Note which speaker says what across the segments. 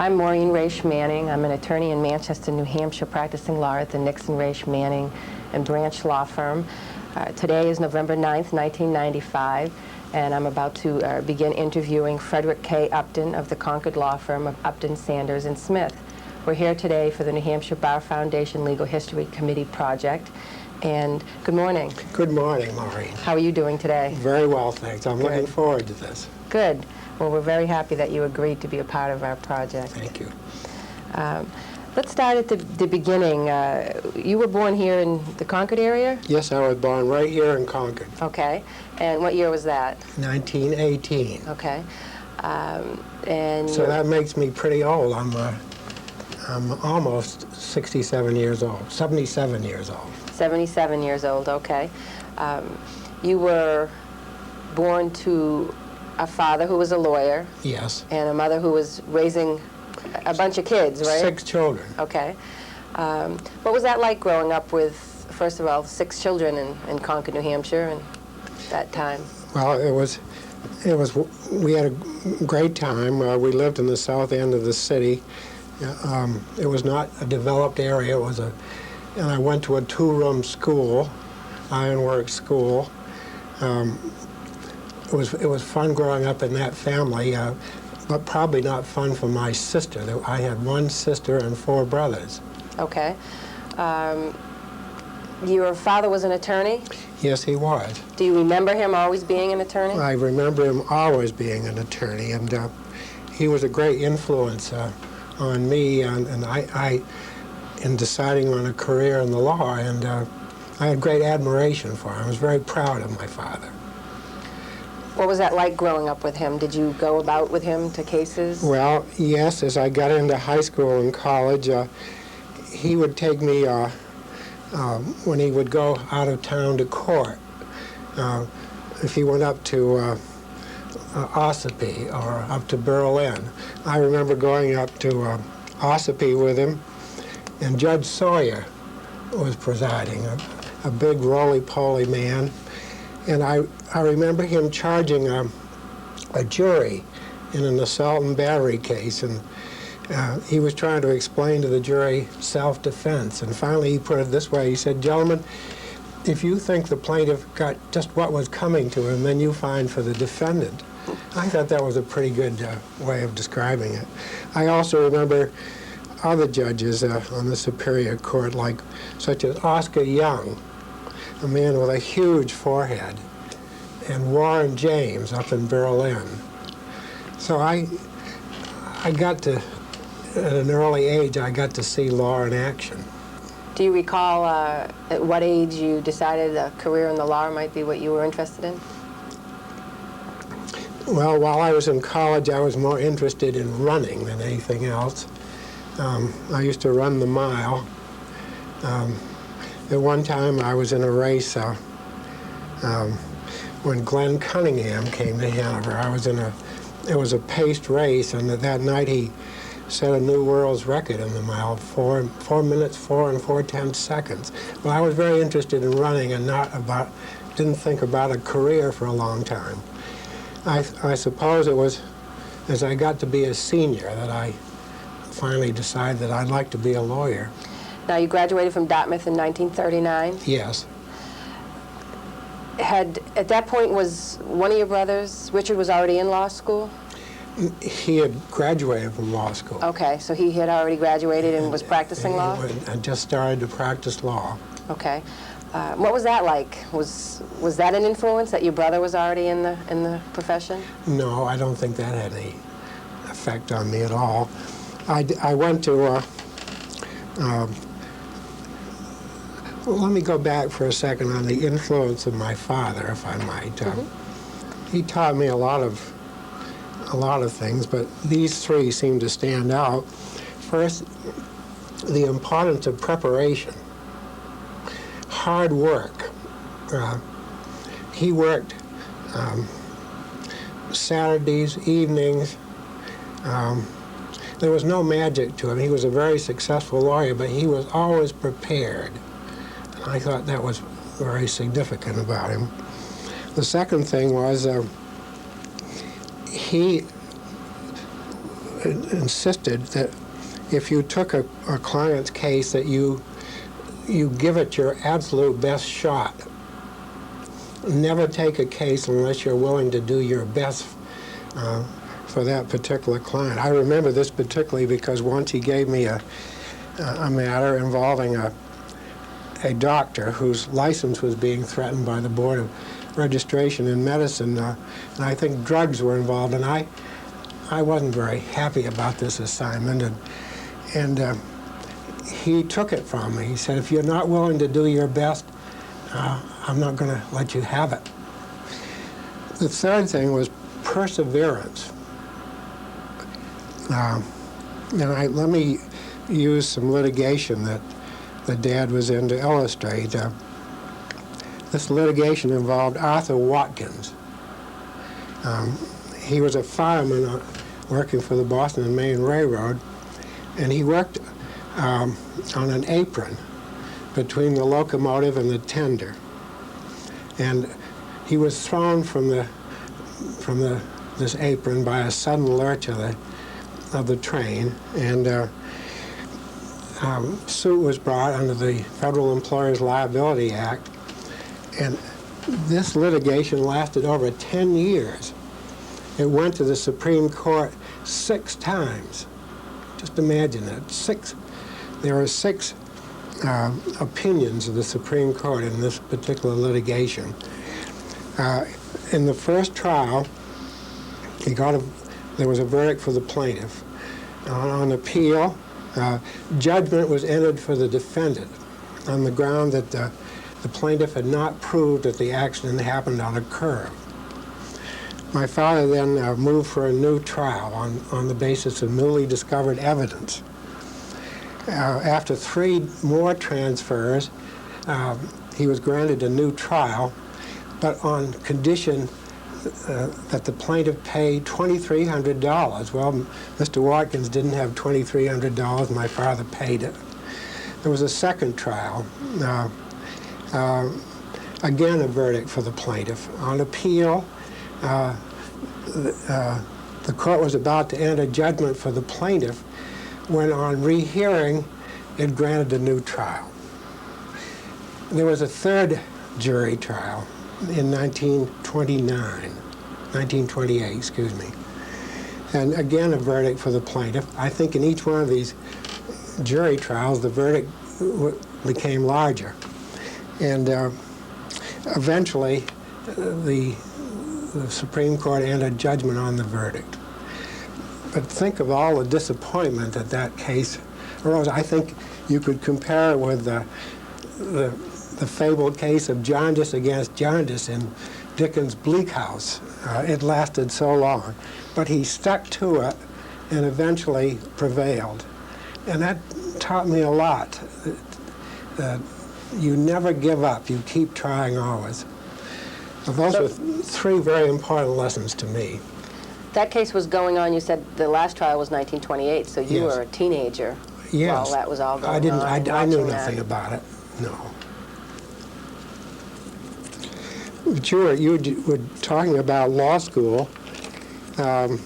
Speaker 1: I'm Maureen Raiche Manning. I'm an attorney in Manchester, New Hampshire, practicing law at the Nixon Raiche Manning and Branch Law Firm. Today is November 9th, 1995, and I'm about to begin interviewing Frederic K. Upton of the Concord Law Firm of Upton, Sanders, and Smith. We're here today for the New Hampshire Bar Foundation Legal History Committee project. And good morning.
Speaker 2: Good morning, Maureen.
Speaker 1: How are you doing today?
Speaker 2: Very well, thanks. I'm looking forward to this.
Speaker 1: Good. Well, we're very happy that you agreed to be a part of our project.
Speaker 2: Thank you.
Speaker 1: Let's start at the beginning. You were born here in the Concord area?
Speaker 2: Yes, I was born right here in Concord.
Speaker 1: Okay. And what year was that?
Speaker 2: 1918.
Speaker 1: Okay. And
Speaker 2: so that makes me pretty old. I'm almost 67 years old, 77 years old.
Speaker 1: 77 years old, okay. You were born to a father who was a lawyer.
Speaker 2: Yes.
Speaker 1: And a mother who was raising a bunch of kids, right?
Speaker 2: 6 children.
Speaker 1: Okay. What was that like growing up with, first of all, 6 children in Concord, New Hampshire, and that time?
Speaker 2: Well, we had a great time. We lived in the south end of the city. It was not a developed area. And I went to a 2-room school, ironwork school. It was fun growing up in that family, but probably not fun for my sister. I had 1 sister and 4 brothers.
Speaker 1: Okay. Your father was an attorney?
Speaker 2: Yes, he was.
Speaker 1: Do you remember him always being an attorney?
Speaker 2: I remember him always being an attorney, and he was a great influence on me and I in deciding on a career in the law, and I had great admiration for him. I was very proud of my father.
Speaker 1: What was that like growing up with him? Did you go about with him to cases?
Speaker 2: Well, yes. As I got into high school and college, he would take me when he would go out of town to court. If he went up to Ossipee or up to Berlin. I remember going up to Ossipee with him, and Judge Sawyer was presiding, a big roly-poly man. And I remember him charging a jury in an assault and battery case, and he was trying to explain to the jury self-defense. And finally he put it this way. He said, "Gentlemen, if you think the plaintiff got just what was coming to him, then you find for the defendant." I thought that was a pretty good way of describing it. I also remember other judges on the Superior Court, such as Oscar Young, a man with a huge forehead, and Warren James up in Berlin. So I got to, at an early age, I got to see law in action.
Speaker 1: Do you recall at what age you decided a career in the law might be what you were interested in?
Speaker 2: Well, while I was in college, I was more interested in running than anything else. I used to run the mile. At one time, I was in a race when Glenn Cunningham came to Hanover. It was a paced race, and that night he set a new world's record in the mile, 4 minutes, 4 and 4/10 seconds. Well, I was very interested in running and didn't think about a career for a long time. I suppose it was as I got to be a senior that I finally decided that I'd like to be a lawyer.
Speaker 1: Now, you graduated from Dartmouth in 1939?
Speaker 2: Yes.
Speaker 1: At that point, was one of your brothers, Richard, was already in law school?
Speaker 2: He had graduated from law school.
Speaker 1: Okay, so he had already graduated and was practicing law?
Speaker 2: I just started to practice law.
Speaker 1: Okay. What was that like? Was that an influence that your brother was already in the profession?
Speaker 2: No, I don't think that had any effect on me at all. I went to, let me go back for a second on the influence of my father, if I might. He taught me a lot of things, but these 3 seem to stand out. First, the importance of preparation. Hard work. He worked Saturdays, evenings. There was no magic to him. He was a very successful lawyer, but he was always prepared. I thought that was very significant about him. The second thing was he insisted that if you took a client's case that you give it your absolute best shot. Never take a case unless you're willing to do your best for that particular client. I remember this particularly because once he gave me a matter involving a doctor whose license was being threatened by the Board of Registration in Medicine, and I think drugs were involved, and I wasn't very happy about this assignment, and he took it from me. He said, if you're not willing to do your best, I'm not going to let you have it. The third thing was perseverance. Let me use some litigation that Dad was in to illustrate. This litigation involved Arthur Watkins. He was a fireman working for the Boston and Maine Railroad, and he worked on an apron between the locomotive and the tender. And he was thrown from this apron by a sudden lurch of the train, and suit was brought under the Federal Employers Liability Act, and this litigation lasted over 10 years. It went to the Supreme Court 6 times. Just imagine that. There were 6 opinions of the Supreme Court in this particular litigation. In the first trial, there was a verdict for the plaintiff. On appeal, judgment was entered for the defendant on the ground that the plaintiff had not proved that the accident happened on a curve. My father then moved for a new trial on the basis of newly discovered evidence. After 3 more transfers, he was granted a new trial, but on condition that the plaintiff paid $2,300. Well, Mr. Watkins didn't have $2,300. My father paid it. There was a second trial. Again, a verdict for the plaintiff. On appeal, the court was about to enter judgment for the plaintiff when, on rehearing, it granted a new trial. There was a third jury trial in 1928, excuse me. And again, a verdict for the plaintiff. I think in each one of these jury trials, the verdict became larger. And eventually, the Supreme Court entered judgment on the verdict. But think of all the disappointment that case arose. I think you could compare it with the fabled case of jaundice against jaundice in Dickens' Bleak House. It lasted so long. But he stuck to it and eventually prevailed. And that taught me a lot. You never give up. You keep trying always. So those were 3 very important lessons to me.
Speaker 1: That case was going on, you said the last trial was 1928, so you
Speaker 2: Yes.
Speaker 1: were a teenager
Speaker 2: Yes.
Speaker 1: while that was all going on.
Speaker 2: I knew nothing about it, no. But you were talking about law school, and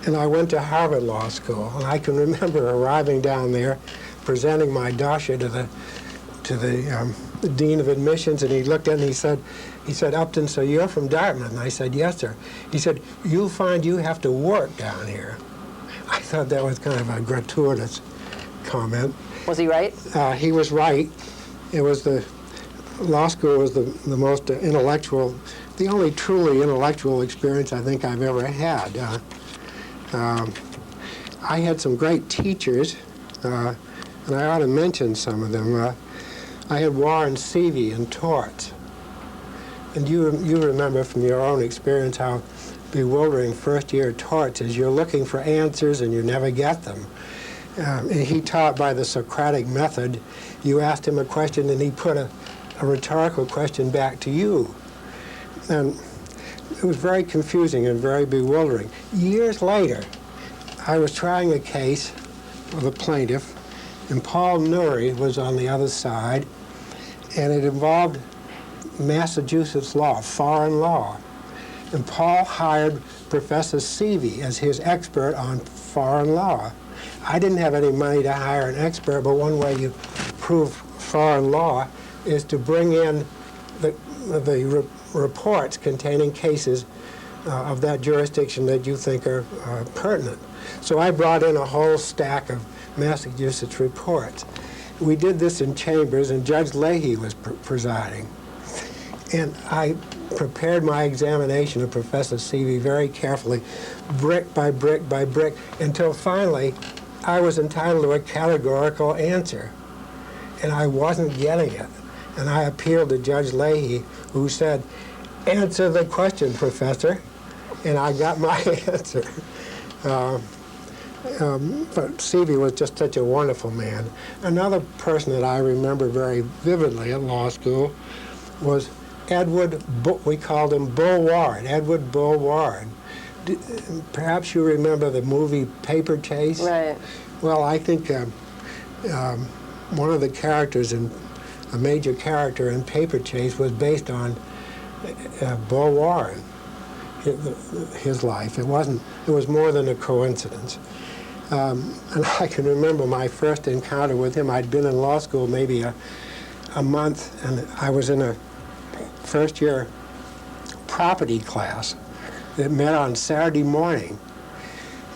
Speaker 2: I went to Harvard Law School, and I can remember arriving down there, presenting my dossier to the Dean of Admissions, and he looked at it and he said, Upton, so you're from Dartmouth? And I said, yes, sir. He said, you'll find you have to work down here. I thought that was kind of a gratuitous comment.
Speaker 1: Was he right?
Speaker 2: He was right. It was law school was the most intellectual, the only truly intellectual experience I think I've ever had. I had some great teachers, and I ought to mention some of them. I had Warren Seavey in torts. And you remember from your own experience how bewildering first-year torts is. You're looking for answers and you never get them. And he taught by the Socratic method. You asked him a question and he put a rhetorical question back to you. And it was very confusing and very bewildering. Years later, I was trying a case with a plaintiff, and Paul Nuri was on the other side, and it involved Massachusetts law, foreign law. And Paul hired Professor Seavey as his expert on foreign law. I didn't have any money to hire an expert, but one way you prove foreign law is to bring in the reports containing cases of that jurisdiction that you think are pertinent. So I brought in a whole stack of Massachusetts reports. We did this in chambers, and Judge Leahy was presiding. And I prepared my examination of Professor Seavey very carefully, brick by brick by brick, until finally I was entitled to a categorical answer. And I wasn't getting it. And I appealed to Judge Leahy, who said, "Answer the question, Professor." And I got my answer. But Seavey was just such a wonderful man. Another person that I remember very vividly at law school was Edward, we called him Bull Warren, Edward Bull Warren. Perhaps you remember the movie Paper Chase?
Speaker 1: Right.
Speaker 2: Well, I think one of the characters, a major character in Paper Chase, was based on Bull Warren, his life. It was more than a coincidence. And I can remember my first encounter with him. I'd been in law school maybe a month, and I was in a first-year property class that met on Saturday morning.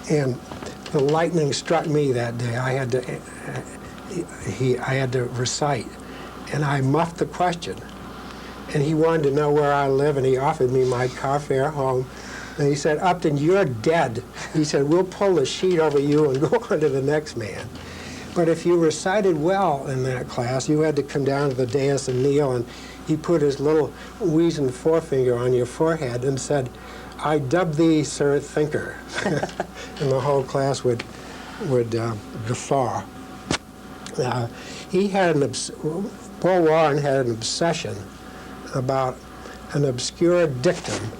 Speaker 2: And the lightning struck me that day. I had to recite, and I muffed the question. And he wanted to know where I live, and he offered me my car fare home. And he said, "Upton, you're dead." He said, "We'll pull the sheet over you and go on to the next man." But if you recited well in that class, you had to come down to the dais and kneel, and he put his little weazened forefinger on your forehead and said, "I dub thee, Sir Thinker." And the whole class would guffaw. Paul Warren had an obsession about an obscure dictum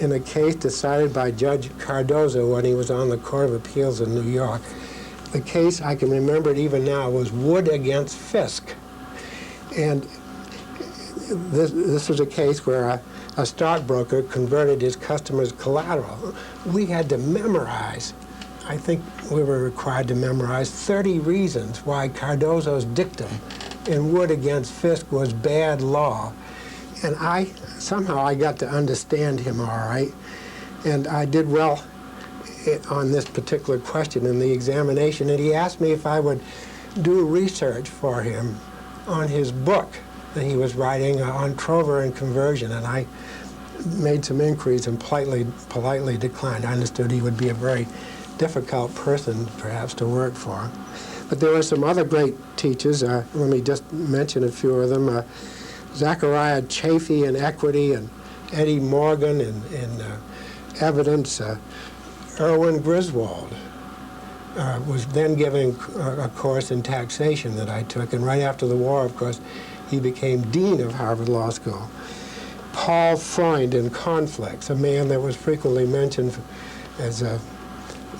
Speaker 2: in a case decided by Judge Cardozo when he was on the Court of Appeals in New York. The case, I can remember it even now, was Wood against Fisk. And this was a case where a stockbroker converted his customer's collateral. We had to memorize, I think we were required to memorize 30 reasons why Cardozo's dictum in Wood against Fisk was bad law. And somehow I got to understand him all right. And I did well on this particular question in the examination. And he asked me if I would do research for him on his book that he was writing on trover and conversion. And I made some inquiries and politely declined. I understood he would be a very difficult person, perhaps, to work for. But there were some other great teachers. Let me just mention a few of them. Zachariah Chafee in equity, and Eddie Morgan in evidence. Erwin Griswold was then giving a course in taxation that I took, and right after the war, of course, he became dean of Harvard Law School. Paul Freund in conflicts, a man that was frequently mentioned as a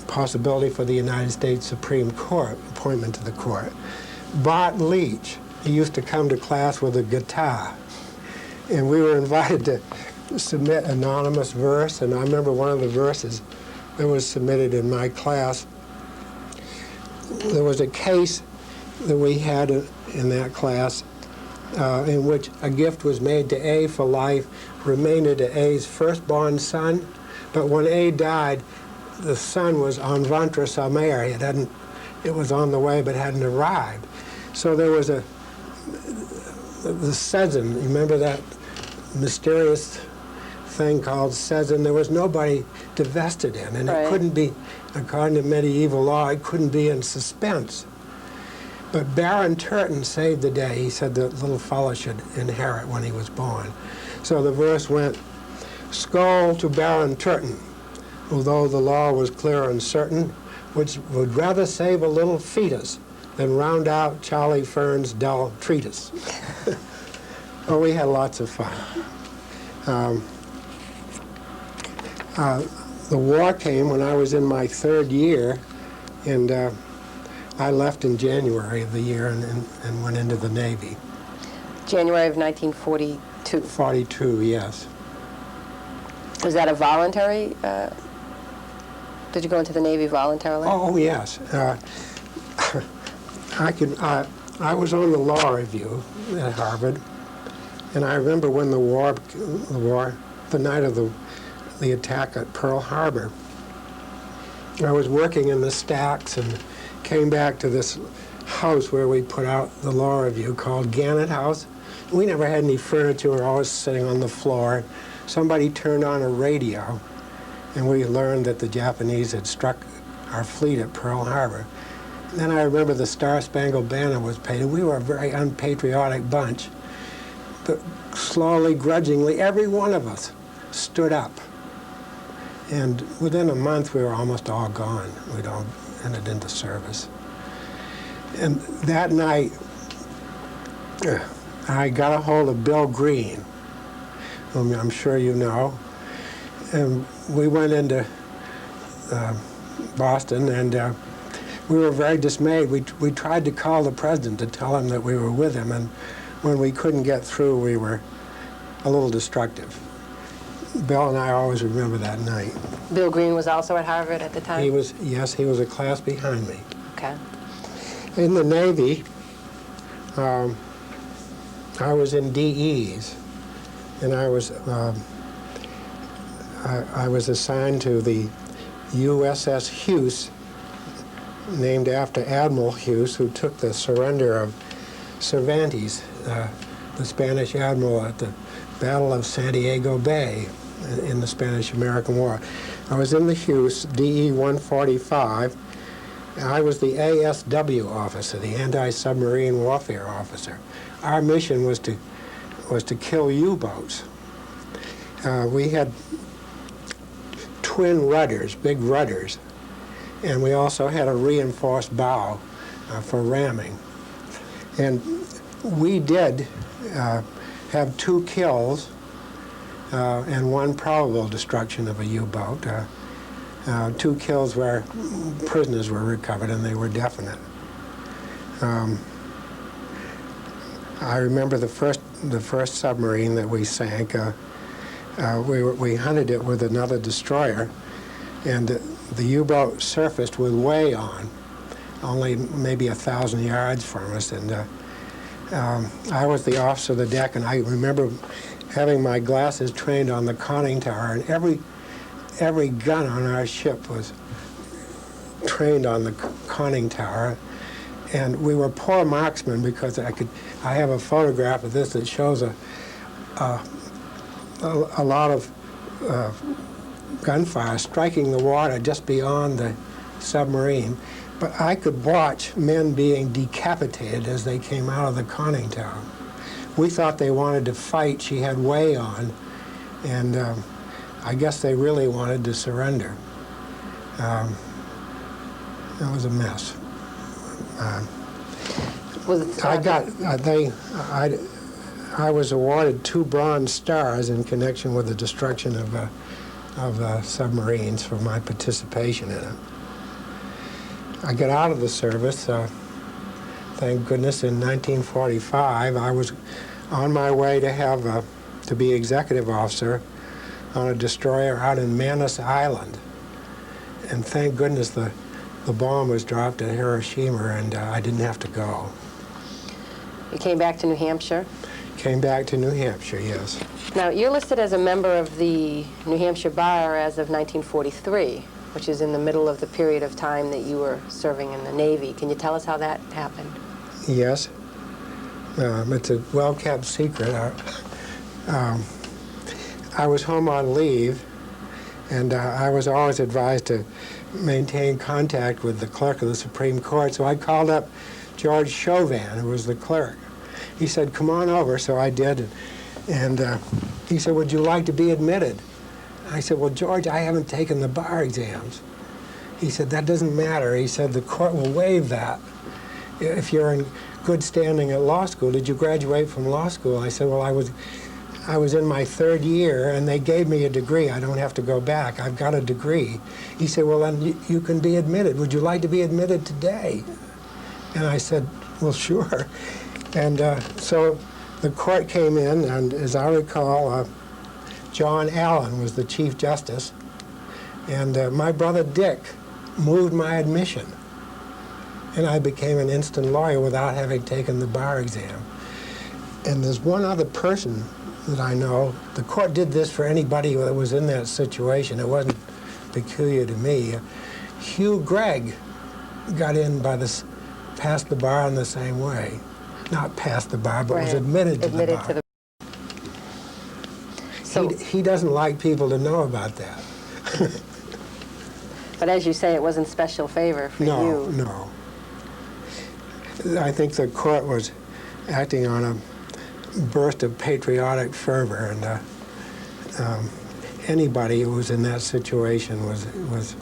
Speaker 2: possibility for the United States Supreme Court, appointment to the court. Bart Leach, he used to come to class with a guitar, and we were invited to submit anonymous verse, and I remember one of the verses that was submitted in my class. There was a case that we had in that class in which a gift was made to A for life, remainder to A's firstborn son, but when A died, the son was en ventre sa mère. It was on the way but hadn't arrived. So there was the sezin. You remember that mysterious thing called sezin? There was nobody to vest it in, and It couldn't be, according to medieval law, it couldn't be in suspense. But Baron Turton saved the day. He said the little fellow should inherit when he was born. So the verse went, "Skoll to Baron Turton, although the law was clear and certain, which would rather save a little fetus than round out Charlie Fern's dull treatise." Well, we had lots of fun. The war came when I was in my third year, and I left in January of the year and went into the Navy.
Speaker 1: January of 1942.
Speaker 2: 42, yes.
Speaker 1: Was that a voluntary, did you go into the Navy voluntarily?
Speaker 2: Oh, yes. I was on the law review at Harvard, and I remember when the night of the attack at Pearl Harbor, I was working in the stacks and came back to this house where we put out the law review called Gannett House. We never had any furniture. We were always sitting on the floor. Somebody turned on a radio, and we learned that the Japanese had struck our fleet at Pearl Harbor. And then I remember the Star-Spangled Banner was painted. We were a very unpatriotic bunch. But slowly, grudgingly, every one of us stood up. And within a month, we were almost all gone. We'd all entered into service. And that night, I got a hold of Bill Green, whom I'm sure you know. And we went into Boston, and we were very dismayed. We tried to call the president to tell him that we were with him, and when we couldn't get through, we were a little destructive. Bill and I always remember that night.
Speaker 1: Bill Green was also at Harvard at the time?
Speaker 2: Yes, he was a class behind me.
Speaker 1: Okay.
Speaker 2: In the Navy, I was in DEs, and I was assigned to the USS Hughes, named after Admiral Hughes, who took the surrender of Cervantes, the Spanish admiral at the Battle of Santiago Bay in the Spanish-American War. I was in the Hughes, DE 145. I was the ASW officer, the anti-submarine warfare officer. Our mission was to kill U-boats. We had twin rudders, big rudders, and we also had a reinforced bow for ramming. And we did have 2 kills and 1 probable destruction of a U-boat. 2 kills where prisoners were recovered, and they were definite. I remember the first submarine that we sank. We hunted it with another destroyer, and the U-boat surfaced with way on, only maybe 1,000 yards from us. And I was the officer of the deck, and I remember having my glasses trained on the conning tower, and every gun on our ship was trained on the conning tower. And we were poor marksmen because I have a photograph of this that shows a lot of gunfire striking the water just beyond the submarine. But I could watch men being decapitated as they came out of the conning tower. We thought they wanted to fight. She had way on, and I guess they really wanted to surrender. It was a mess. I was awarded 2 Bronze Stars in connection with the destruction of submarines for my participation in it. I got out of the service, thank goodness, in 1945. I was on my way to be executive officer on a destroyer out in Manus Island, and thank goodness the bomb was dropped at Hiroshima, and I didn't have to go.
Speaker 1: You came back to New Hampshire?
Speaker 2: Came back to New Hampshire, yes.
Speaker 1: Now, you're listed as a member of the New Hampshire Bar as of 1943, which is in the middle of the period of time that you were serving in the Navy. Can you tell us how that happened?
Speaker 2: Yes. It's a well-kept secret. I was home on leave, and I was always advised to maintain contact with the clerk of the Supreme Court, so I called up George Chauvin, who was the clerk. He said, "Come on over," so I did, and he said, "Would you like to be admitted?" I said, "Well, George, I haven't taken the bar exams." He said, "That doesn't matter." He said, "The court will waive that if you're in good standing at law school." "Did you graduate from law school?" I said, "Well, I was in my 3rd year, and they gave me a degree. I don't have to go back. I've got a degree." He said, "Well, then you can be admitted. Would you like to be admitted today?" And I said, "Well, sure." And so the court came in, and as I recall, John Allen was the Chief Justice, and my brother Dick moved my admission. And I became an instant lawyer without having taken the bar exam. And there's one other person that I know. The court did this for anybody that was in that situation. It wasn't peculiar to me. Hugh Gregg got in by this, passed the bar in the same way. Not passed the bar, but was admitted to the bar.
Speaker 1: So,
Speaker 2: he doesn't like people to know about that.
Speaker 1: but as you say, it wasn't special favor for you.
Speaker 2: No. I think the court was acting on a burst of patriotic fervor, and anybody who was in that situation was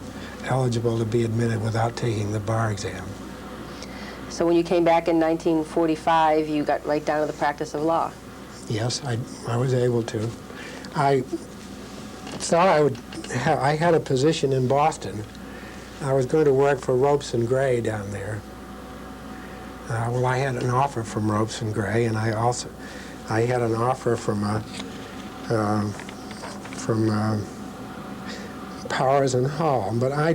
Speaker 2: eligible to be admitted without taking the bar exam.
Speaker 1: So when you came back in 1945, you got right down to the practice of law.
Speaker 2: Yes, I was able to. I thought I had a position in Boston. I was going to work for Ropes and Gray down there. Well, I had an offer from Ropes and Gray, and I had an offer from Powers and Hall. But I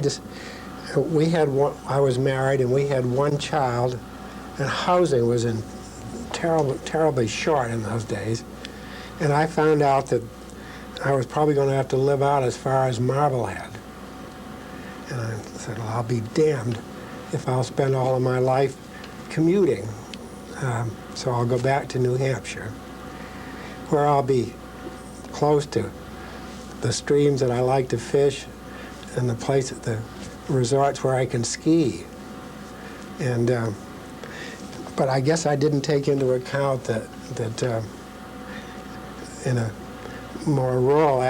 Speaker 2: was married, and we had one child, and housing was terribly short in those days. And I found out that I was probably going to have to live out as far as Marblehead. And I said, well, I'll be damned if I'll spend all of my life commuting. So I'll go back to New Hampshire, where I'll be close to the streams that I like to fish and the resorts where I can ski. And but I guess I didn't take into account that in a more rural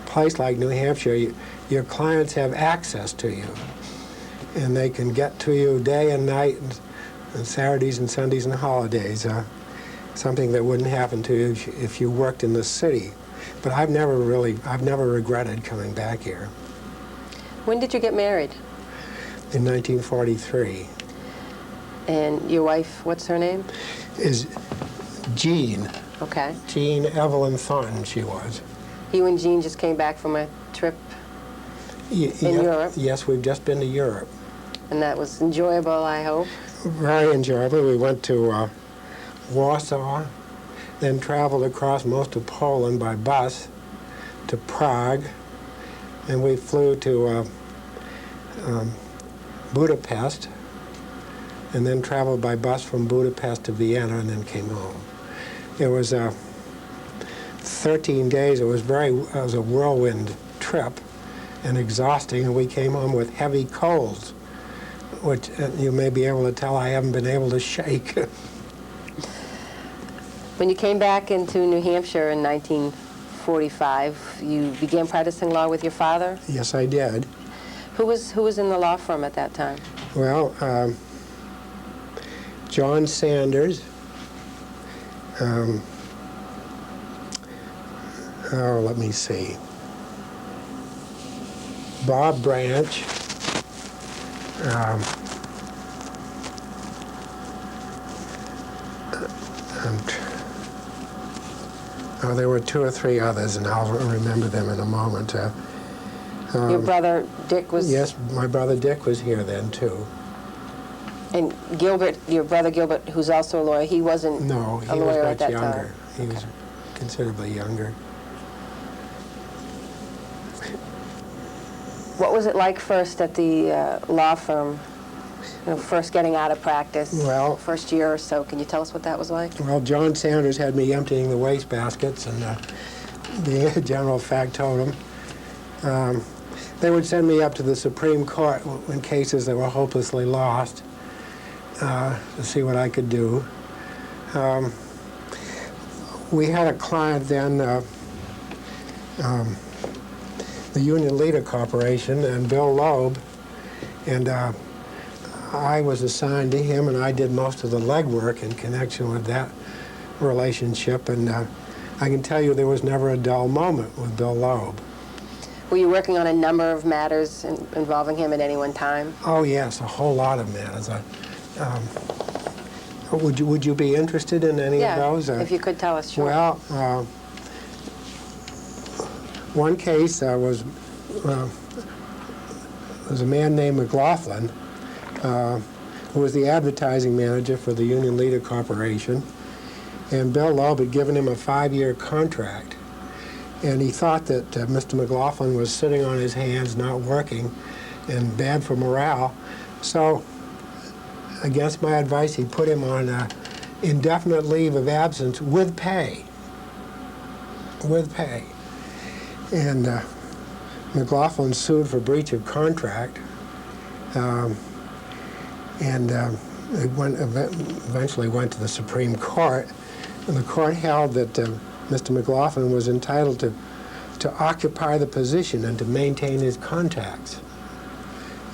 Speaker 2: place like New Hampshire, your clients have access to you, and they can get to you day and night, and Saturdays and Sundays and holidays, something that wouldn't happen to you if you worked in the city. But I've never regretted coming back here.
Speaker 1: When did you get married?
Speaker 2: In 1943.
Speaker 1: And your wife, what's her name?
Speaker 2: Is Jean.
Speaker 1: Okay.
Speaker 2: Jean Evelyn Thornton, she was.
Speaker 1: You and Jean just came back from a trip in Europe?
Speaker 2: Yes, we've just been to Europe.
Speaker 1: And that was enjoyable, I hope?
Speaker 2: Very enjoyable. We went to Warsaw, then traveled across most of Poland by bus to Prague, and we flew to Budapest, and then traveled by bus from Budapest to Vienna, and then came home. It was 13 days. It was a whirlwind trip and exhausting, and we came home with heavy colds, which you may be able to tell I haven't been able to shake.
Speaker 1: When you came back into New Hampshire in 1945, you began practicing law with your father?
Speaker 2: Yes, I did.
Speaker 1: Who was in the law firm at that time?
Speaker 2: Well, John Sanders, let me see, Bob Branch, there were two or three others, and I'll remember them in a moment.
Speaker 1: Your brother Dick was...
Speaker 2: Yes, my brother Dick was here then, too.
Speaker 1: And Gilbert, your brother Gilbert, who's also a lawyer, he wasn't a lawyer at that time?
Speaker 2: No, he was much younger. He was considerably younger.
Speaker 1: What was it like first at the law firm? You know, first getting out of practice,
Speaker 2: well,
Speaker 1: first year or so. Can you tell us what that was like?
Speaker 2: Well, John Sanders had me emptying the waste baskets and being a general factotum. They would send me up to the Supreme Court in cases that were hopelessly lost to see what I could do. We had a client then, the Union Leader Corporation, and Bill Loeb, and I was assigned to him, and I did most of the legwork in connection with that relationship, and I can tell you there was never a dull moment with Bill Loeb.
Speaker 1: Were you working on a number of matters involving him at any one time?
Speaker 2: Oh yes, a whole lot of matters. Would you be interested in any of those?
Speaker 1: Yeah, if you could tell us, sure.
Speaker 2: Well, One case was a man named McLaughlin, who was the advertising manager for the Union Leader Corporation, and Bill Loeb had given him a 5-year contract. And he thought that Mr. McLaughlin was sitting on his hands, not working, and bad for morale. So, against my advice, he put him on indefinite leave of absence with pay. With pay. And McLaughlin sued for breach of contract. It eventually went to the Supreme Court. And the court held that Mr. McLaughlin was entitled to occupy the position and to maintain his contacts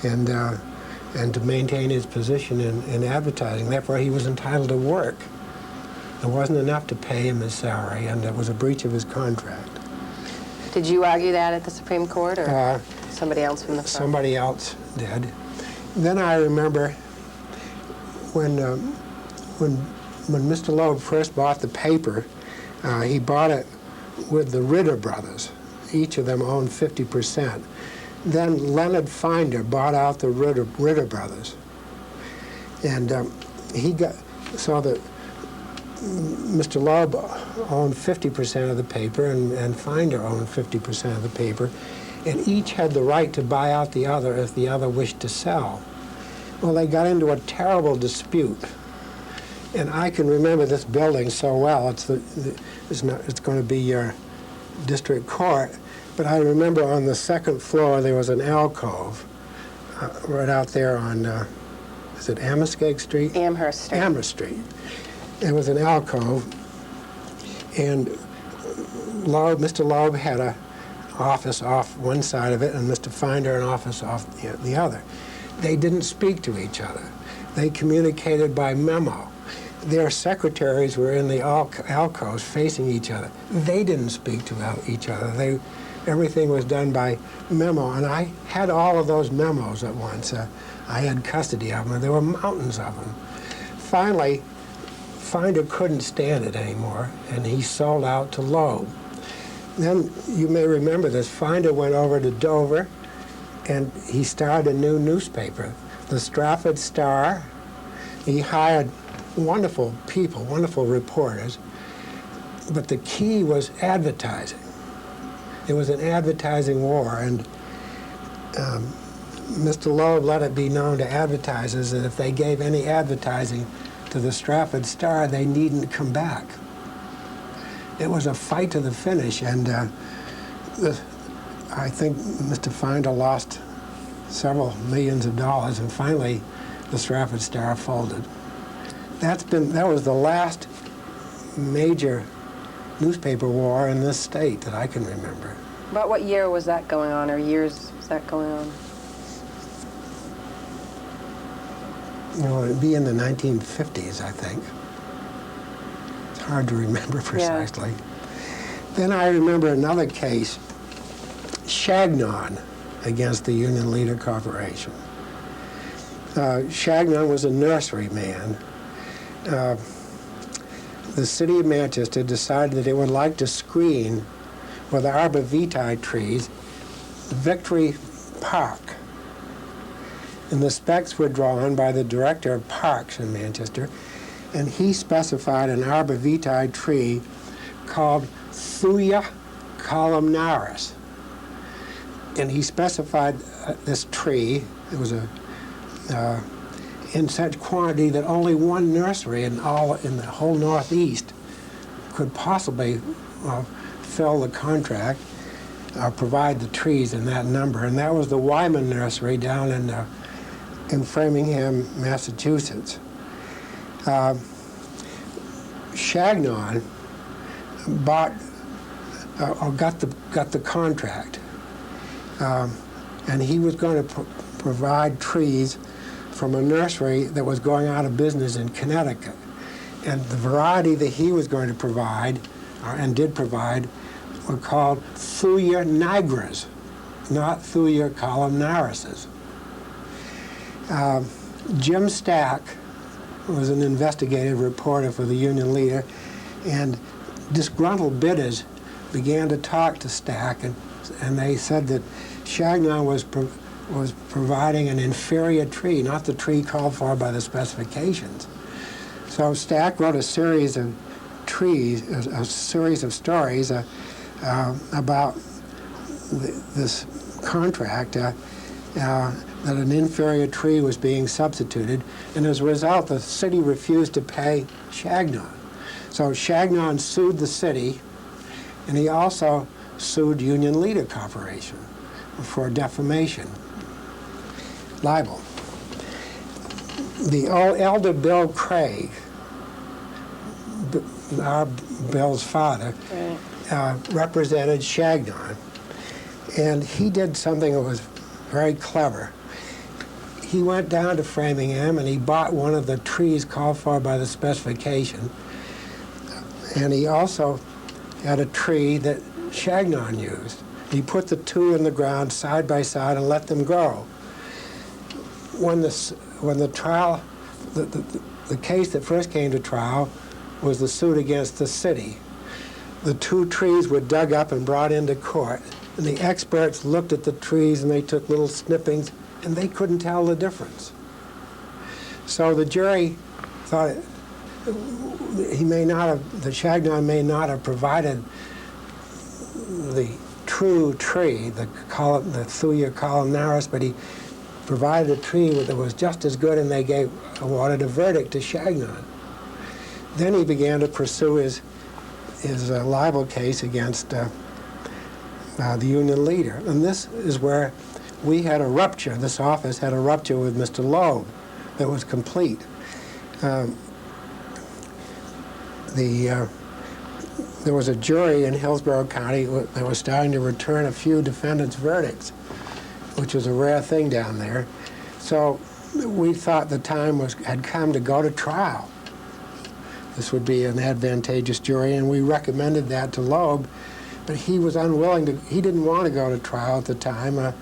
Speaker 2: and to maintain his position in advertising. Therefore, he was entitled to work. It wasn't enough to pay him his salary, and it was a breach of his contract.
Speaker 1: Did you argue that at the Supreme Court, or somebody else from the firm?
Speaker 2: Somebody else did. Then I remember when Mr. Loeb first bought the paper, he bought it with the Ritter brothers. Each of them owned 50%. Then Leonard Finder bought out the Ritter brothers. And so that Mr. Loeb owned 50% of the paper, and Finder owned 50% of the paper, and each had the right to buy out the other if the other wished to sell. Well, they got into a terrible dispute. And I can remember this building so well. It's going to be your district court. But I remember on the second floor there was an alcove right out there on, is it Amherst Street?
Speaker 1: Amherst Street.
Speaker 2: Amherst Street. There was an alcove, and Mr. Loeb had an office off one side of it, and Mr. Finder an office off the other. They didn't speak to each other. They communicated by memo. Their secretaries were in the alcoves facing each other. They didn't speak to each other. Everything was done by memo, and I had all of those memos at once. I had custody of them, and there were mountains of them. Finally, Finder couldn't stand it anymore, and he sold out to Loeb. Then, you may remember this, Finder went over to Dover, and he started a new newspaper, the Stratford Star. He hired wonderful people, wonderful reporters, but the key was advertising. It was an advertising war, and Mr. Loeb let it be known to advertisers that if they gave any advertising to the Stratford Star, they needn't come back. It was a fight to the finish, and I think Mr. Finder lost several millions of dollars, and finally the Stratford Star folded. That was the last major newspaper war in this state that I can remember.
Speaker 1: About what year was that going on, or years was that going on?
Speaker 2: You know, it'd be in the 1950s, I think. It's hard to remember precisely. Yeah. Then I remember another case, Chagnon against the Union Leader Corporation. Chagnon was a nursery man. The city of Manchester decided that it would like to screen with arbor vitae trees Victory Park. And the specs were drawn by the director of parks in Manchester, and he specified an arbor vitae tree called Thuya columnaris. And he specified this tree. It was in such quantity that only one nursery in the whole Northeast could possibly fill the contract or provide the trees in that number. And that was the Wyman Nursery down in Framingham, Massachusetts. Chagnon got the contract, and he was going to provide trees from a nursery that was going out of business in Connecticut. And the variety that he was going to provide, and did provide, were called Thuya nigras, not Thuya columnarises. Jim Stack was an investigative reporter for the Union Leader, and disgruntled bidders began to talk to Stack, and they said that Chagnon was providing an inferior tree, not the tree called for by the specifications. So Stack wrote a series of a series of stories about this contract, that an inferior tree was being substituted, and as a result, the city refused to pay Chagnon. So Chagnon sued the city, and he also sued Union Leader Corporation for defamation, libel. The elder Bill Craig, our Bill's father, represented Chagnon, and he did something that was very clever. He went down to Framingham and he bought one of the trees called for by the specification, and he also had a tree that Chagnon used. He put the two in the ground side by side and let them grow. When the trial, the case that first came to trial was the suit against the city. The two trees were dug up and brought into court, and the experts looked at the trees and they took little snippings, and they couldn't tell the difference. So the jury thought the Chagnon may not have provided the true tree, the Thuya columnaris, but he provided a tree that was just as good, and they awarded a verdict to Chagnon. Then he began to pursue his libel case against the Union Leader, and this is where we had a rupture. This office had a rupture with Mr. Loeb that was complete. There was a jury in Hillsborough County that was starting to return a few defendants' verdicts, which was a rare thing down there. So we thought the time had come to go to trial. This would be an advantageous jury, and we recommended that to Loeb, but he was unwilling to. He didn't want to go to trial at the time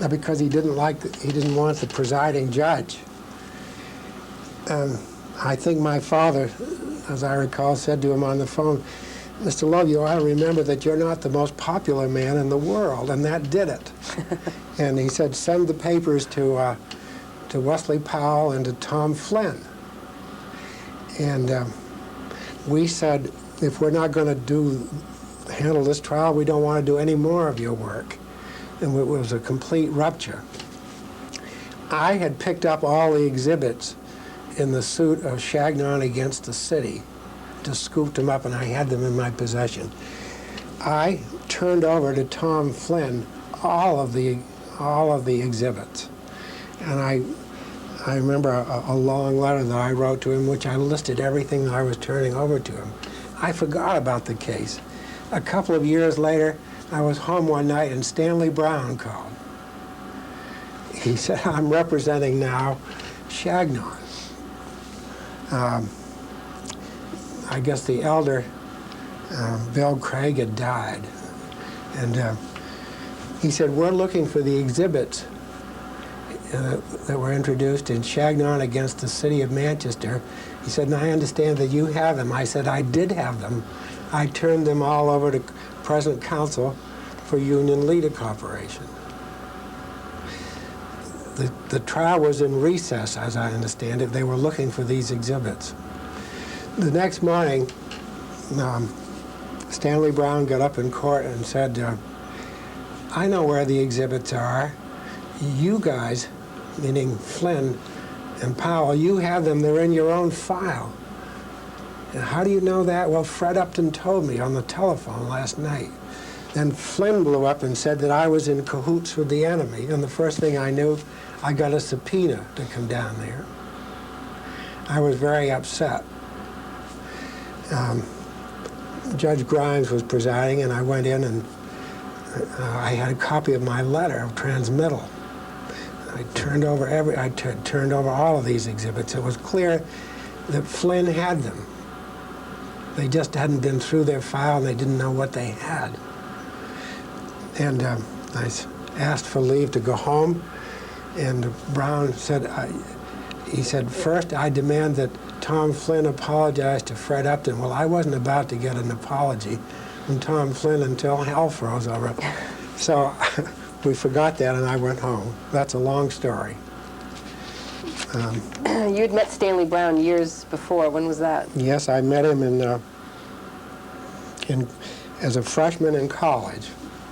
Speaker 2: because he didn't want the presiding judge. I think my father, as I recall, said to him on the phone, "Mr. Loeb, you ought to remember that you're not the most popular man in the world," and that did it. And he said, "Send the papers to Wesley Powell and to Tom Flynn." And we said, if we're not going to handle this trial, we don't want to do any more of your work. And it was a complete rupture. I had picked up all the exhibits in the suit of Chagnon against the city, just scooped them up, and I had them in my possession. I turned over to Tom Flynn all of the exhibits, and I remember a long letter that I wrote to him, which I listed everything that I was turning over to him. I forgot about the case. A couple of years later, I was home one night and Stanley Brown called. He said, "I'm representing now Chagnon." I guess the elder, Bill Craig, had died. And he said, "We're looking for the exhibits that were introduced in Chagnon against the city of Manchester." He said, "And I understand that you have them." I said, "I did have them. I turned them all over to present counsel for Union Leader Corporation." The trial was in recess, as I understand it. They were looking for these exhibits. The next morning, Stanley Brown got up in court and said, "I know where the exhibits are. You guys," meaning Flynn and Powell, "you have them. They're in your own file." "And how do you know that?" "Well, Fred Upton told me on the telephone last night." Then Flynn blew up and said that I was in cahoots with the enemy. And the first thing I knew, I got a subpoena to come down there. I was very upset. Judge Grimes was presiding, and I went in and I had a copy of my letter of transmittal. I turned over all of these exhibits. It was clear that Flynn had them. They just hadn't been through their file, and they didn't know what they had. And I asked for leave to go home, and Brown said, he said, "First, I demand that Tom Flynn apologize to Fred Upton." Well, I wasn't about to get an apology from Tom Flynn until hell froze over. So we forgot that, and I went home. That's a long story.
Speaker 1: You'd met Stanley Brown years before. When was that?
Speaker 2: Yes, I met him as a freshman in college.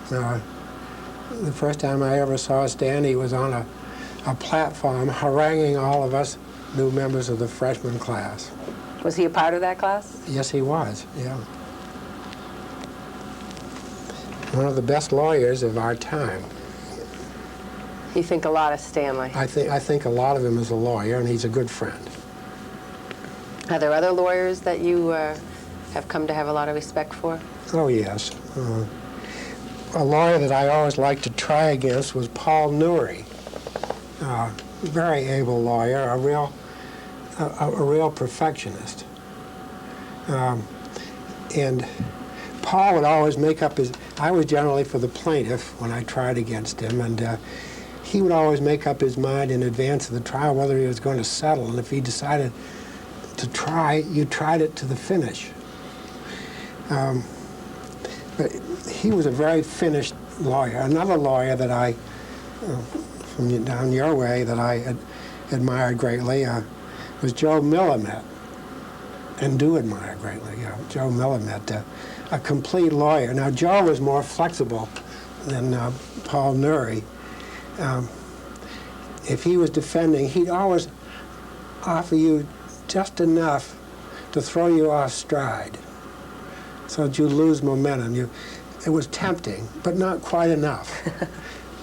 Speaker 2: The first time I ever saw Stan, he was on a platform haranguing all of us new members of the freshman class.
Speaker 1: Was he a part of that class?
Speaker 2: Yes, he was, yeah. One of the best lawyers of our time.
Speaker 1: You think a lot of Stanley?
Speaker 2: I think a lot of him is a lawyer, and he's a good friend.
Speaker 1: Are there other lawyers that you have come to have a lot of respect for?
Speaker 2: Oh, yes. A lawyer that I always liked to try against was Paul Newry. Very able lawyer, a real perfectionist. And Paul would always make up his... I was generally for the plaintiff when I tried against him, and he would always make up his mind in advance of the trial whether he was going to settle, and if he decided to try, you tried it to the finish. But he was a very finished lawyer. Another lawyer that I, from down your way, that I admired greatly was Joe Millimet, and do admire greatly. Joe Millimet, a complete lawyer. Now, Joe was more flexible than Paul Newry. If he was defending, he'd always offer you just enough to throw you off stride, so that you lose momentum. It was tempting, but not quite enough.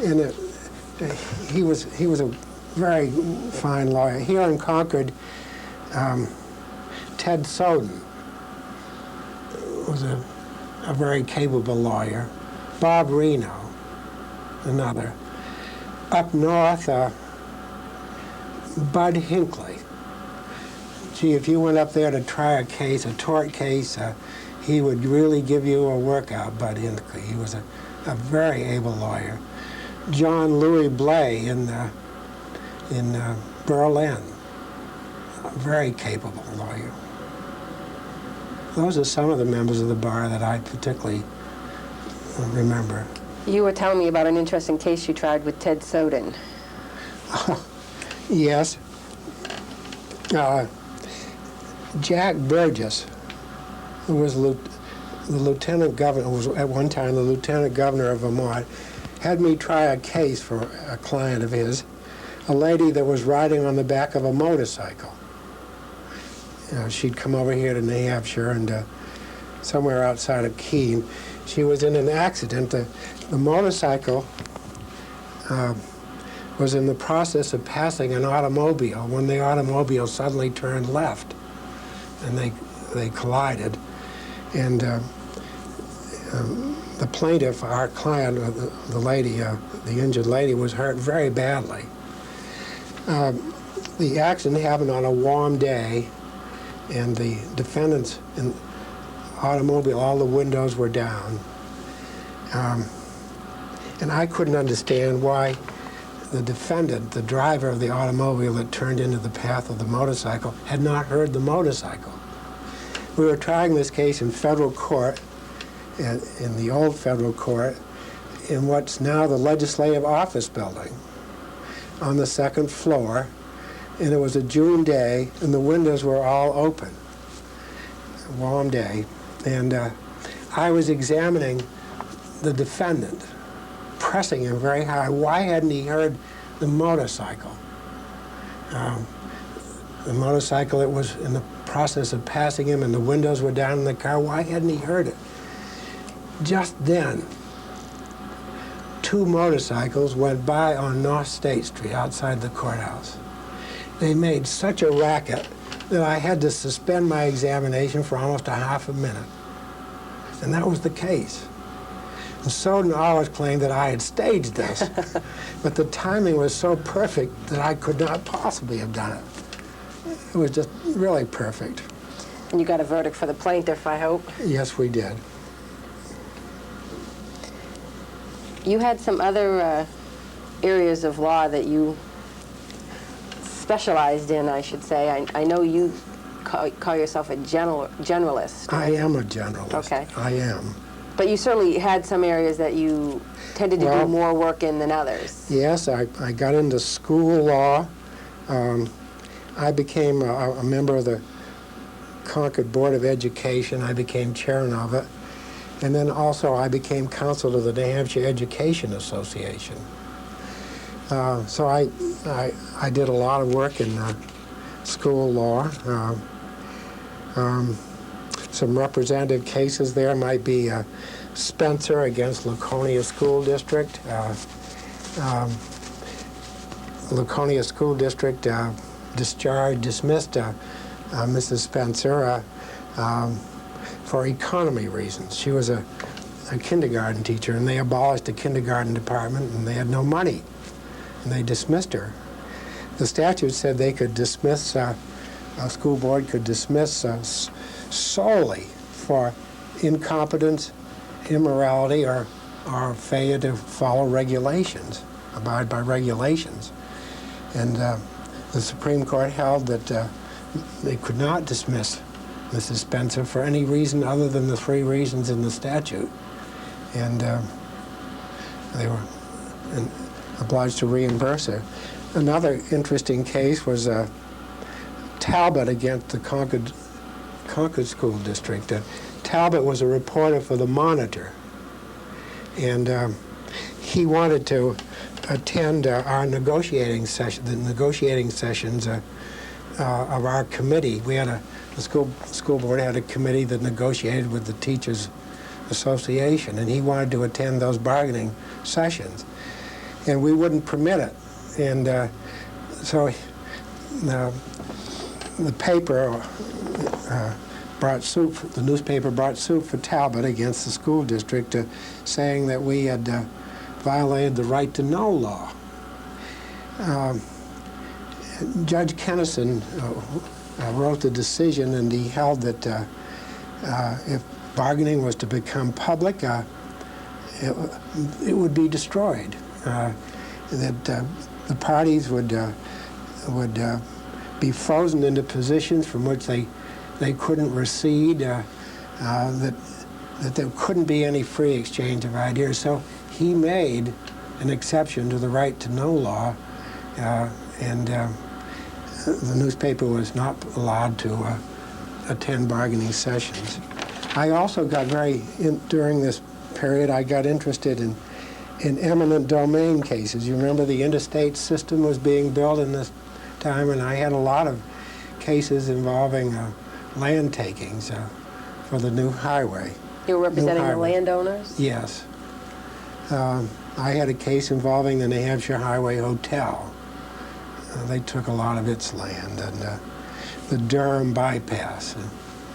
Speaker 2: And he was a very fine lawyer. Here in Concord, Ted Soden was a very capable lawyer. Bob Reno, another. Up north, Bud Hinckley. Gee, if you went up there to try a case, a tort case, he would really give you a workout, Bud Hinckley. He was a very able lawyer. John Louis Blay in Berlin, a very capable lawyer. Those are some of the members of the bar that I particularly remember.
Speaker 1: You were telling me about an interesting case you tried with Ted Soden.
Speaker 2: Yes. Jack Burgess, who was the lieutenant governor, was at one time the lieutenant governor of Vermont, had me try a case for a client of his, a lady that was riding on the back of a motorcycle. She'd come over here to New Hampshire and somewhere outside of Keene. She was in an accident. The motorcycle was in the process of passing an automobile when the automobile suddenly turned left, and they collided. And the plaintiff, our client, the lady, the injured lady, was hurt very badly. The accident happened on a warm day, and the defendant's automobile, all the windows were down. And I couldn't understand why the defendant, the driver of the automobile that turned into the path of the motorcycle, had not heard the motorcycle. We were trying this case in federal court, in the old federal court, in what's now the Legislative Office Building, on the second floor, and it was a June day, and the windows were all open. A warm day, and I was examining the defendant, pressing him very hard. Why hadn't he heard the motorcycle? The motorcycle, it was in the process of passing him, and the windows were down in the car. Why hadn't he heard it? Just then, two motorcycles went by on North State Street outside the courthouse. They made such a racket that I had to suspend my examination for almost a half a minute. And that was the case. And Soden always claimed that I had staged this, but the timing was so perfect that I could not possibly have done it. It was just really perfect.
Speaker 1: And you got a verdict for the plaintiff, I hope.
Speaker 2: Yes, we did.
Speaker 1: You had some other areas of law that you specialized in, I should say. I know you call yourself a generalist.
Speaker 2: I am a generalist.
Speaker 1: Okay.
Speaker 2: I am.
Speaker 1: But you certainly had some areas that you tended to
Speaker 2: Well,
Speaker 1: do more work in than others.
Speaker 2: Yes, I got into school law. I became a member of the Concord Board of Education. I became chairman of it. And then also I became counsel to the New Hampshire Education Association. So I did a lot of work in school law. Some representative cases there might be Spencer against Laconia School District. Laconia School District dismissed Mrs. Spencer for economy reasons. She was a kindergarten teacher, and they abolished the kindergarten department, and they had no money, and they dismissed her. The statute said they could dismiss, a school board could dismiss solely for incompetence, immorality, or failure to follow regulations, abide by regulations. And the Supreme Court held that they could not dismiss Mrs. Spencer for any reason other than the 3 reasons in the statute. And they were obliged to reimburse her. Another interesting case was Talbot against the Concord School District. Talbot was a reporter for the Monitor, and he wanted to attend our negotiating session, the negotiating sessions of our committee. We had the school board had a committee that negotiated with the Teachers Association, and he wanted to attend those bargaining sessions, and we wouldn't permit it. And so the paper brought suit. The newspaper brought suit for Talbot against the school district, saying that we had violated the right to know law. Judge Kennison wrote the decision, and he held that if bargaining was to become public, it would be destroyed. That the parties would be frozen into positions from which they couldn't recede. That there couldn't be any free exchange of ideas. So he made an exception to the right to know law, and the newspaper was not allowed to attend bargaining sessions. I also got during this period, I got interested in eminent domain cases. You remember the interstate system was being built in this time, and I had a lot of cases involving land takings for the new highway.
Speaker 1: You were representing the landowners?
Speaker 2: Yes. I had a case involving the New Hampshire Highway Hotel. They took a lot of its land, and the Durham bypass, and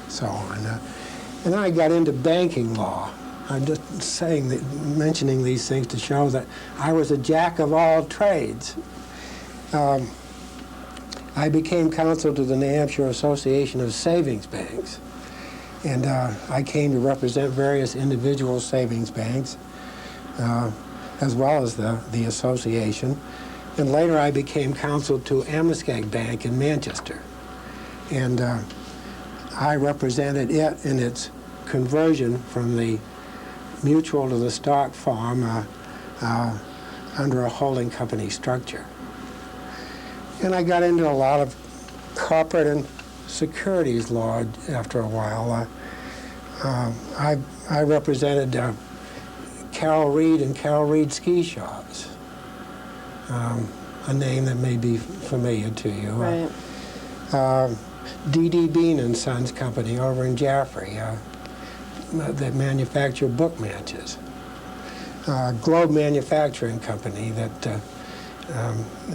Speaker 2: so on. And then I got into banking law. I'm just mentioning these things to show that I was a jack of all trades. I became counsel to the New Hampshire Association of Savings Banks, and I came to represent various individual savings banks, as well as the association. And later I became counsel to Amoskeag Bank in Manchester, and I represented it in its conversion from the mutual to the stock farm under a holding company structure. And I got into a lot of corporate and securities law after a while. I represented Carol Reed and Carol Reed Ski Shops, a name that may be familiar to you.
Speaker 1: Right.
Speaker 2: D.D. Bean and Sons Company over in Jaffrey that manufacture book matches. Globe Manufacturing Company that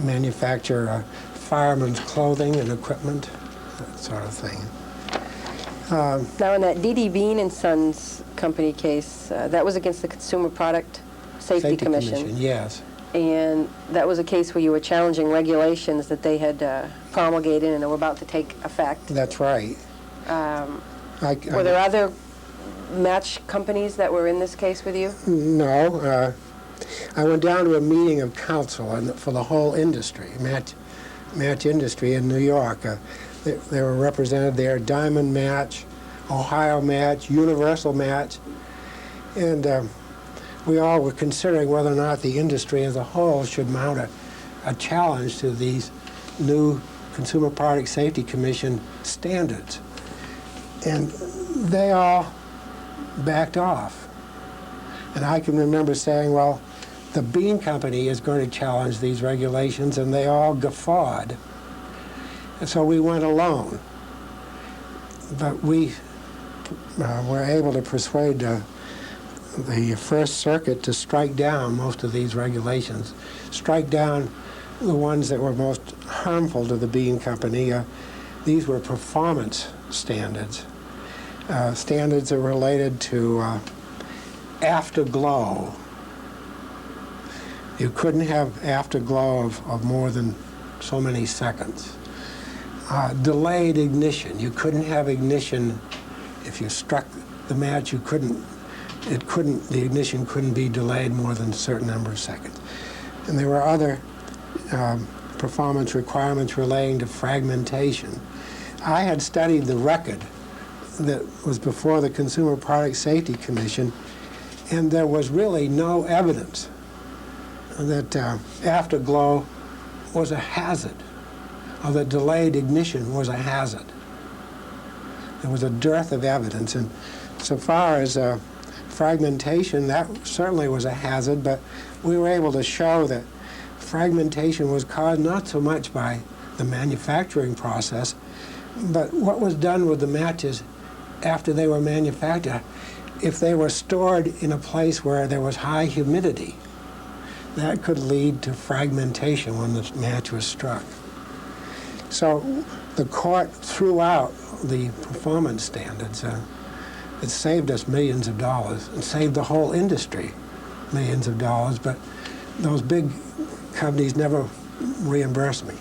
Speaker 2: manufacture firemen's clothing and equipment, that sort of thing.
Speaker 1: Now, in that D.D. Bean and Sons Company case, that was against the Consumer Product Safety Commission.
Speaker 2: Yes.
Speaker 1: And that was a case where you were challenging regulations that they had promulgated and were about to take effect.
Speaker 2: That's right.
Speaker 1: Were there other match companies that were in this case with you?
Speaker 2: No. I went down to a meeting of counsel for the whole industry, match industry in New York. They were represented there, Diamond Match, Ohio Match, Universal Match, And we all were considering whether or not the industry as a whole should mount a challenge to these new Consumer Product Safety Commission standards. And they all backed off. And I can remember saying, well, the bean company is going to challenge these regulations, and they all guffawed. And so we went alone. But we were able to persuade the First Circuit to strike down most of these regulations, strike down the ones that were most harmful to the bean company. These were performance standards, standards that related to afterglow. You couldn't have afterglow of more than so many seconds. Delayed ignition. You couldn't have ignition if you struck the match. The ignition couldn't be delayed more than a certain number of seconds. And there were other performance requirements relating to fragmentation. I had studied the record that was before the Consumer Product Safety Commission, and there was really no evidence that afterglow was a hazard, or that delayed ignition was a hazard. There was a dearth of evidence, and so far as fragmentation, that certainly was a hazard, but we were able to show that fragmentation was caused not so much by the manufacturing process, but what was done with the matches after they were manufactured. If they were stored in a place where there was high humidity, that could lead to fragmentation when the match was struck. So the court threw out the performance standards. It saved us millions of dollars. It saved the whole industry millions of dollars, but those big companies never reimbursed me.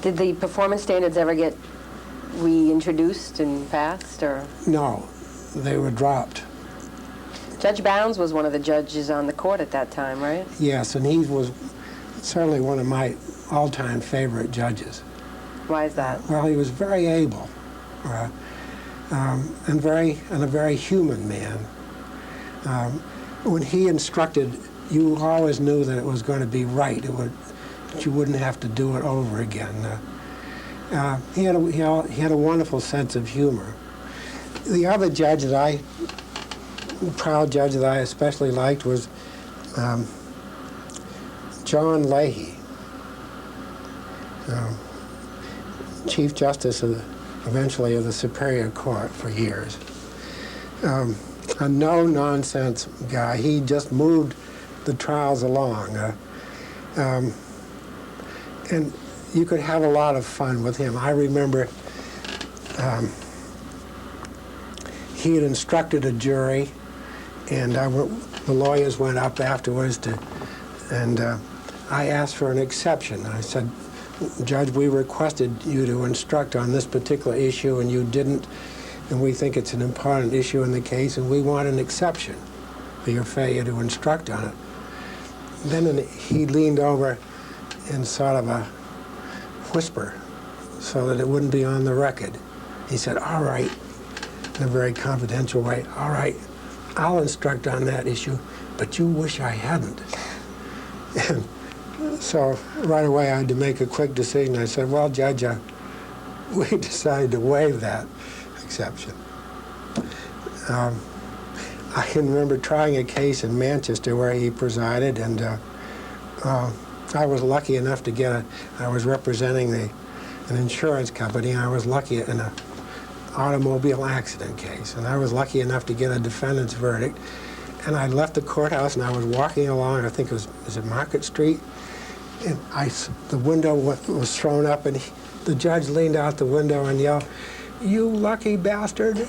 Speaker 1: Did the performance standards ever get reintroduced and passed, or?
Speaker 2: No, they were dropped.
Speaker 1: Judge Bounds was one of the judges on the court at that time, right?
Speaker 2: Yes, and he was certainly one of my all-time favorite judges.
Speaker 1: Why is that?
Speaker 2: Well, he was very able, and a very human man. When he instructed, you always knew that it was going to be right. That you wouldn't have to do it over again. He had a wonderful sense of humor. The other judge proud judge that I especially liked was John Leahy, Chief Justice eventually of the Superior Court for years. A no-nonsense guy. He just moved the trials along. And you could have a lot of fun with him. I remember he had instructed a jury, and the lawyers went up afterwards and I asked for an exception. I said, Judge, we requested you to instruct on this particular issue, and you didn't, and we think it's an important issue in the case, and we want an exception for your failure to instruct on it. Then he leaned over in sort of a whisper so that it wouldn't be on the record. He said, all right, in a very confidential way, all right, I'll instruct on that issue, but you wish I hadn't. And so right away I had to make a quick decision. I said, well, Judge, we decided to waive that exception. I can remember trying a case in Manchester where he presided, and I was lucky enough to I was representing an insurance company, and I was lucky in an automobile accident case, and I was lucky enough to get a defendant's verdict. And I left the courthouse, and I was walking along, I think was it Market Street, and the window was thrown up, and the judge leaned out the window and yelled, "You lucky bastard."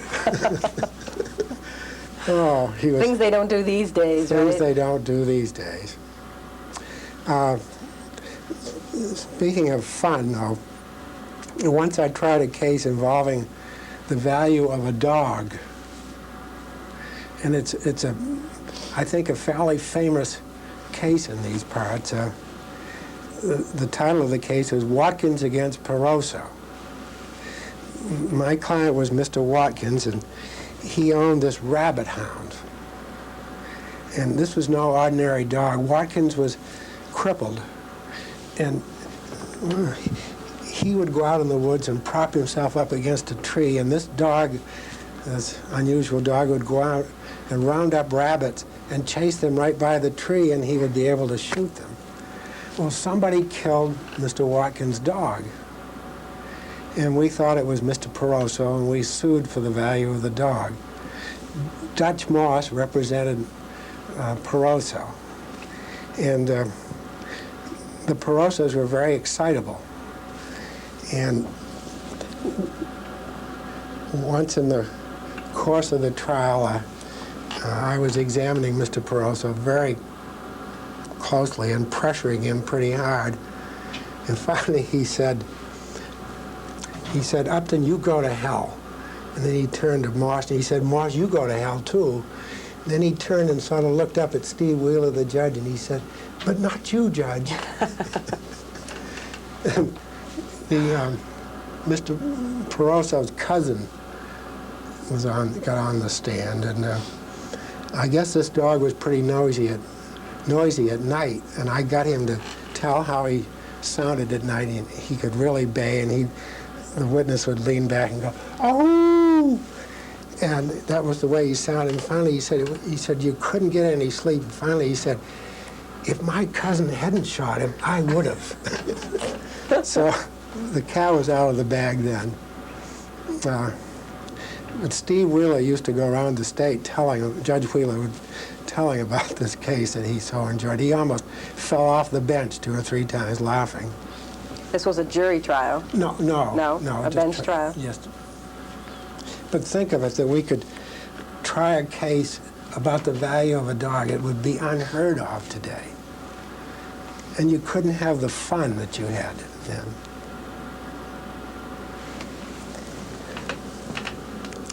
Speaker 2: Oh, he was...
Speaker 1: Things they don't do these days, right?
Speaker 2: Things they don't do these days. Speaking of fun, though, once I tried a case involving the value of a dog. And it's I think, a fairly famous case in these parts. The title of the case is Watkins against Peroso. My client was Mr. Watkins, and he owned this rabbit hound. And this was no ordinary dog. Watkins was crippled, and he would go out in the woods and prop himself up against a tree, and this dog, this unusual dog, would go out and round up rabbits and chase them right by the tree, and he would be able to shoot them. Well, somebody killed Mr. Watkins' dog, and we thought it was Mr. Peroso, and we sued for the value of the dog. Dutch Moss represented Peroso, and the Perosos were very excitable. And once in the course of the trial, I was examining Mr. Peroso very closely and pressuring him pretty hard. And finally he said, "Upton, you go to hell." And then he turned to Moss and he said, "Moss, you go to hell too." And then he turned and sort of looked up at Steve Wheeler, the judge, and he said, "But not you, Judge." Mr. Peroso's cousin got on the stand, and I guess this dog was pretty noisy at night, and I got him to tell how he sounded at night, and he could really bay, and the witness would lean back and go, "Oh!" And that was the way he sounded. And finally he said you couldn't get any sleep. And finally he said, "If my cousin hadn't shot him, I would have." So the cat was out of the bag then. But Steve Wheeler used to go around the state Judge Wheeler would telling about this case that he so enjoyed. He almost fell off the bench 2 or 3 times laughing.
Speaker 3: This was a jury trial?
Speaker 2: No,
Speaker 3: a bench trial?
Speaker 2: Yes. But think of it, that we could try a case about the value of a dog. It would be unheard of today. And you couldn't have the fun that you had then.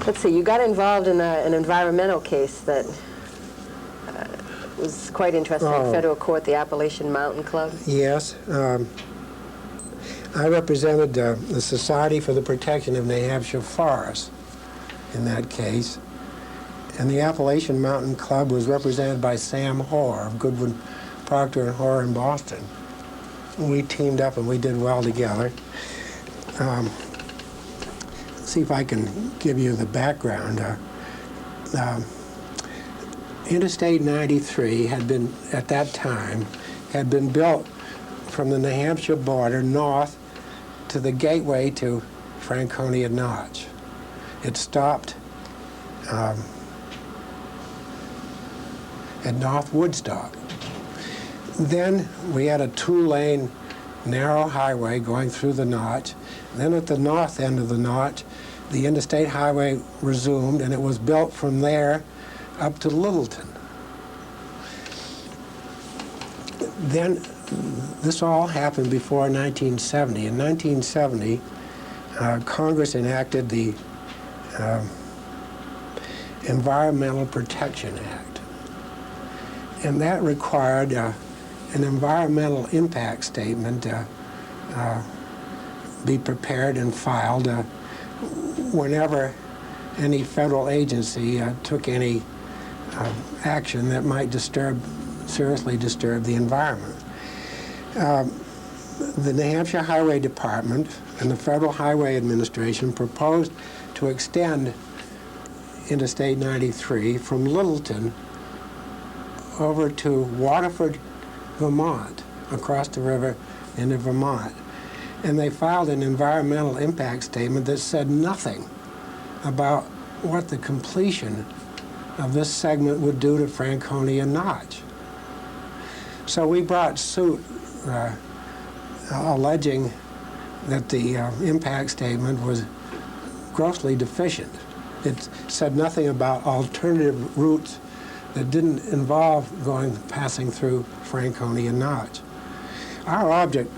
Speaker 3: Let's see, you got involved in an environmental case that was quite interesting in federal court, the Appalachian Mountain Club.
Speaker 2: Yes. I represented the Society for the Protection of New Hampshire Forests in that case. And the Appalachian Mountain Club was represented by Sam Hoare of Goodwin, Proctor and Hoare in Boston. We teamed up and we did well together. See if I can give you the background. Interstate 93 had been, at that time, had been built from the New Hampshire border north to the gateway to Franconia Notch. It stopped at North Woodstock. Then we had a 2-lane narrow highway going through the Notch. Then at the north end of the Notch, the interstate highway resumed, and it was built from there up to Littleton. Then this all happened before 1970. In 1970, Congress enacted the Environmental Protection Act, and that required an environmental impact statement be prepared and filed whenever any federal agency took any action that might seriously disturb the environment. The New Hampshire Highway Department and the Federal Highway Administration proposed to extend Interstate 93 from Littleton over to Waterford, Vermont, across the river into Vermont. And they filed an environmental impact statement that said nothing about what the completion of this segment would do to Franconia Notch. So we brought suit alleging that the impact statement was grossly deficient. It said nothing about alternative routes that didn't involve passing through Franconia Notch. Our object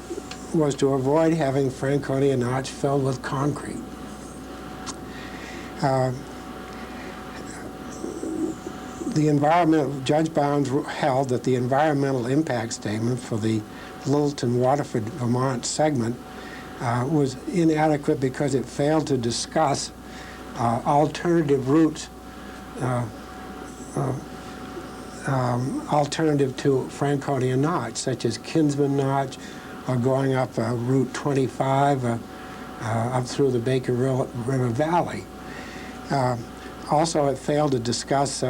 Speaker 2: was to avoid having Franconia Notch filled with concrete. Judge Bounds held that the environmental impact statement for the Littleton, Waterford, Vermont segment was inadequate because it failed to discuss alternative to Franconia Notch, such as Kinsman Notch, or going up Route 25 up through the Baker River Valley. Also, it failed to discuss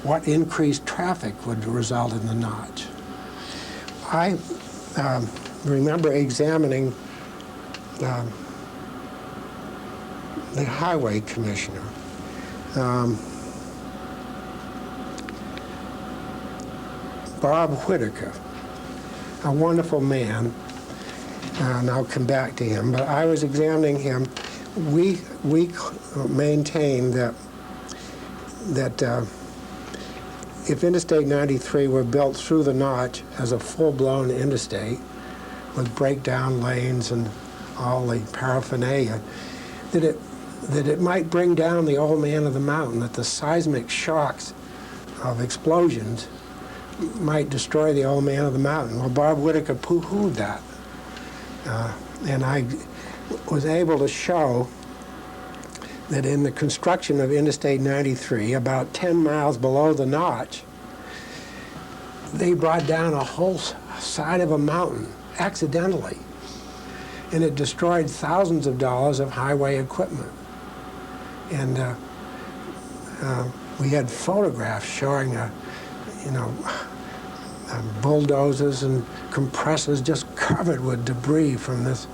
Speaker 2: what increased traffic would result in the notch. I remember examining the highway commissioner. Bob Whitaker, a wonderful man, and I'll come back to him, but I was examining him. We maintained that if Interstate 93 were built through the notch as a full-blown interstate with breakdown lanes and all the paraphernalia, that it might bring down the old man of the mountain, that the seismic shocks of explosions might destroy the old man of the mountain. Well, Bob Whitaker poo-hooed that. And I was able to show that in the construction of Interstate 93, about 10 miles below the notch, they brought down a whole side of a mountain accidentally. And it destroyed thousands of dollars of highway equipment. And we had photographs showing bulldozers and compressors just covered with debris from this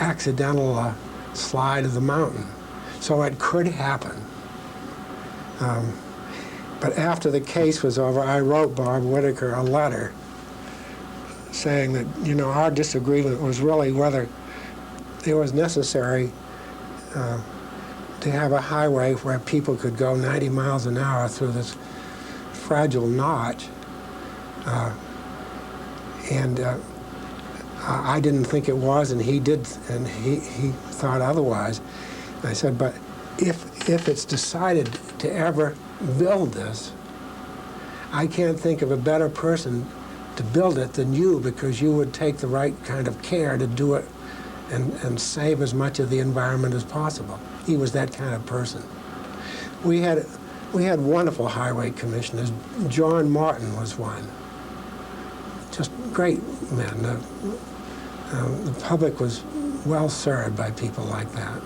Speaker 2: accidental slide of the mountain. So it could happen. But after the case was over, I wrote Bob Whitaker a letter saying that, our disagreement was really whether it was necessary to have a highway where people could go 90 miles an hour through this fragile notch. I didn't think it was, and he did, and he thought otherwise. I said, but if it's decided to ever build this, I can't think of a better person to build it than you, because you would take the right kind of care to do it and save as much of the environment as possible. He was that kind of person. We had wonderful highway commissioners. John Martin was one. Just great men. The public was well served by people like that.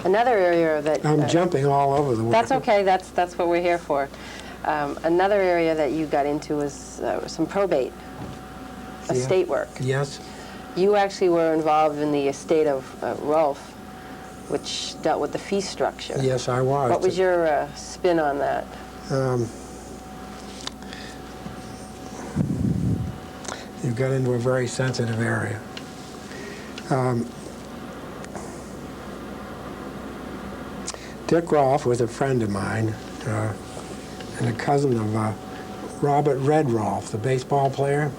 Speaker 3: Another area that...
Speaker 2: I'm jumping all over the world.
Speaker 3: That's okay. That's what we're here for. Another area that you got into was some probate, estate work.
Speaker 2: Yes.
Speaker 3: You actually were involved in the estate of Rolfe, which dealt with the fee structure.
Speaker 2: Yes, I was.
Speaker 3: What was your spin on that?
Speaker 2: You got into a very sensitive area. Dick Rolfe was a friend of mine and a cousin of Robert Red Rolfe, the baseball player.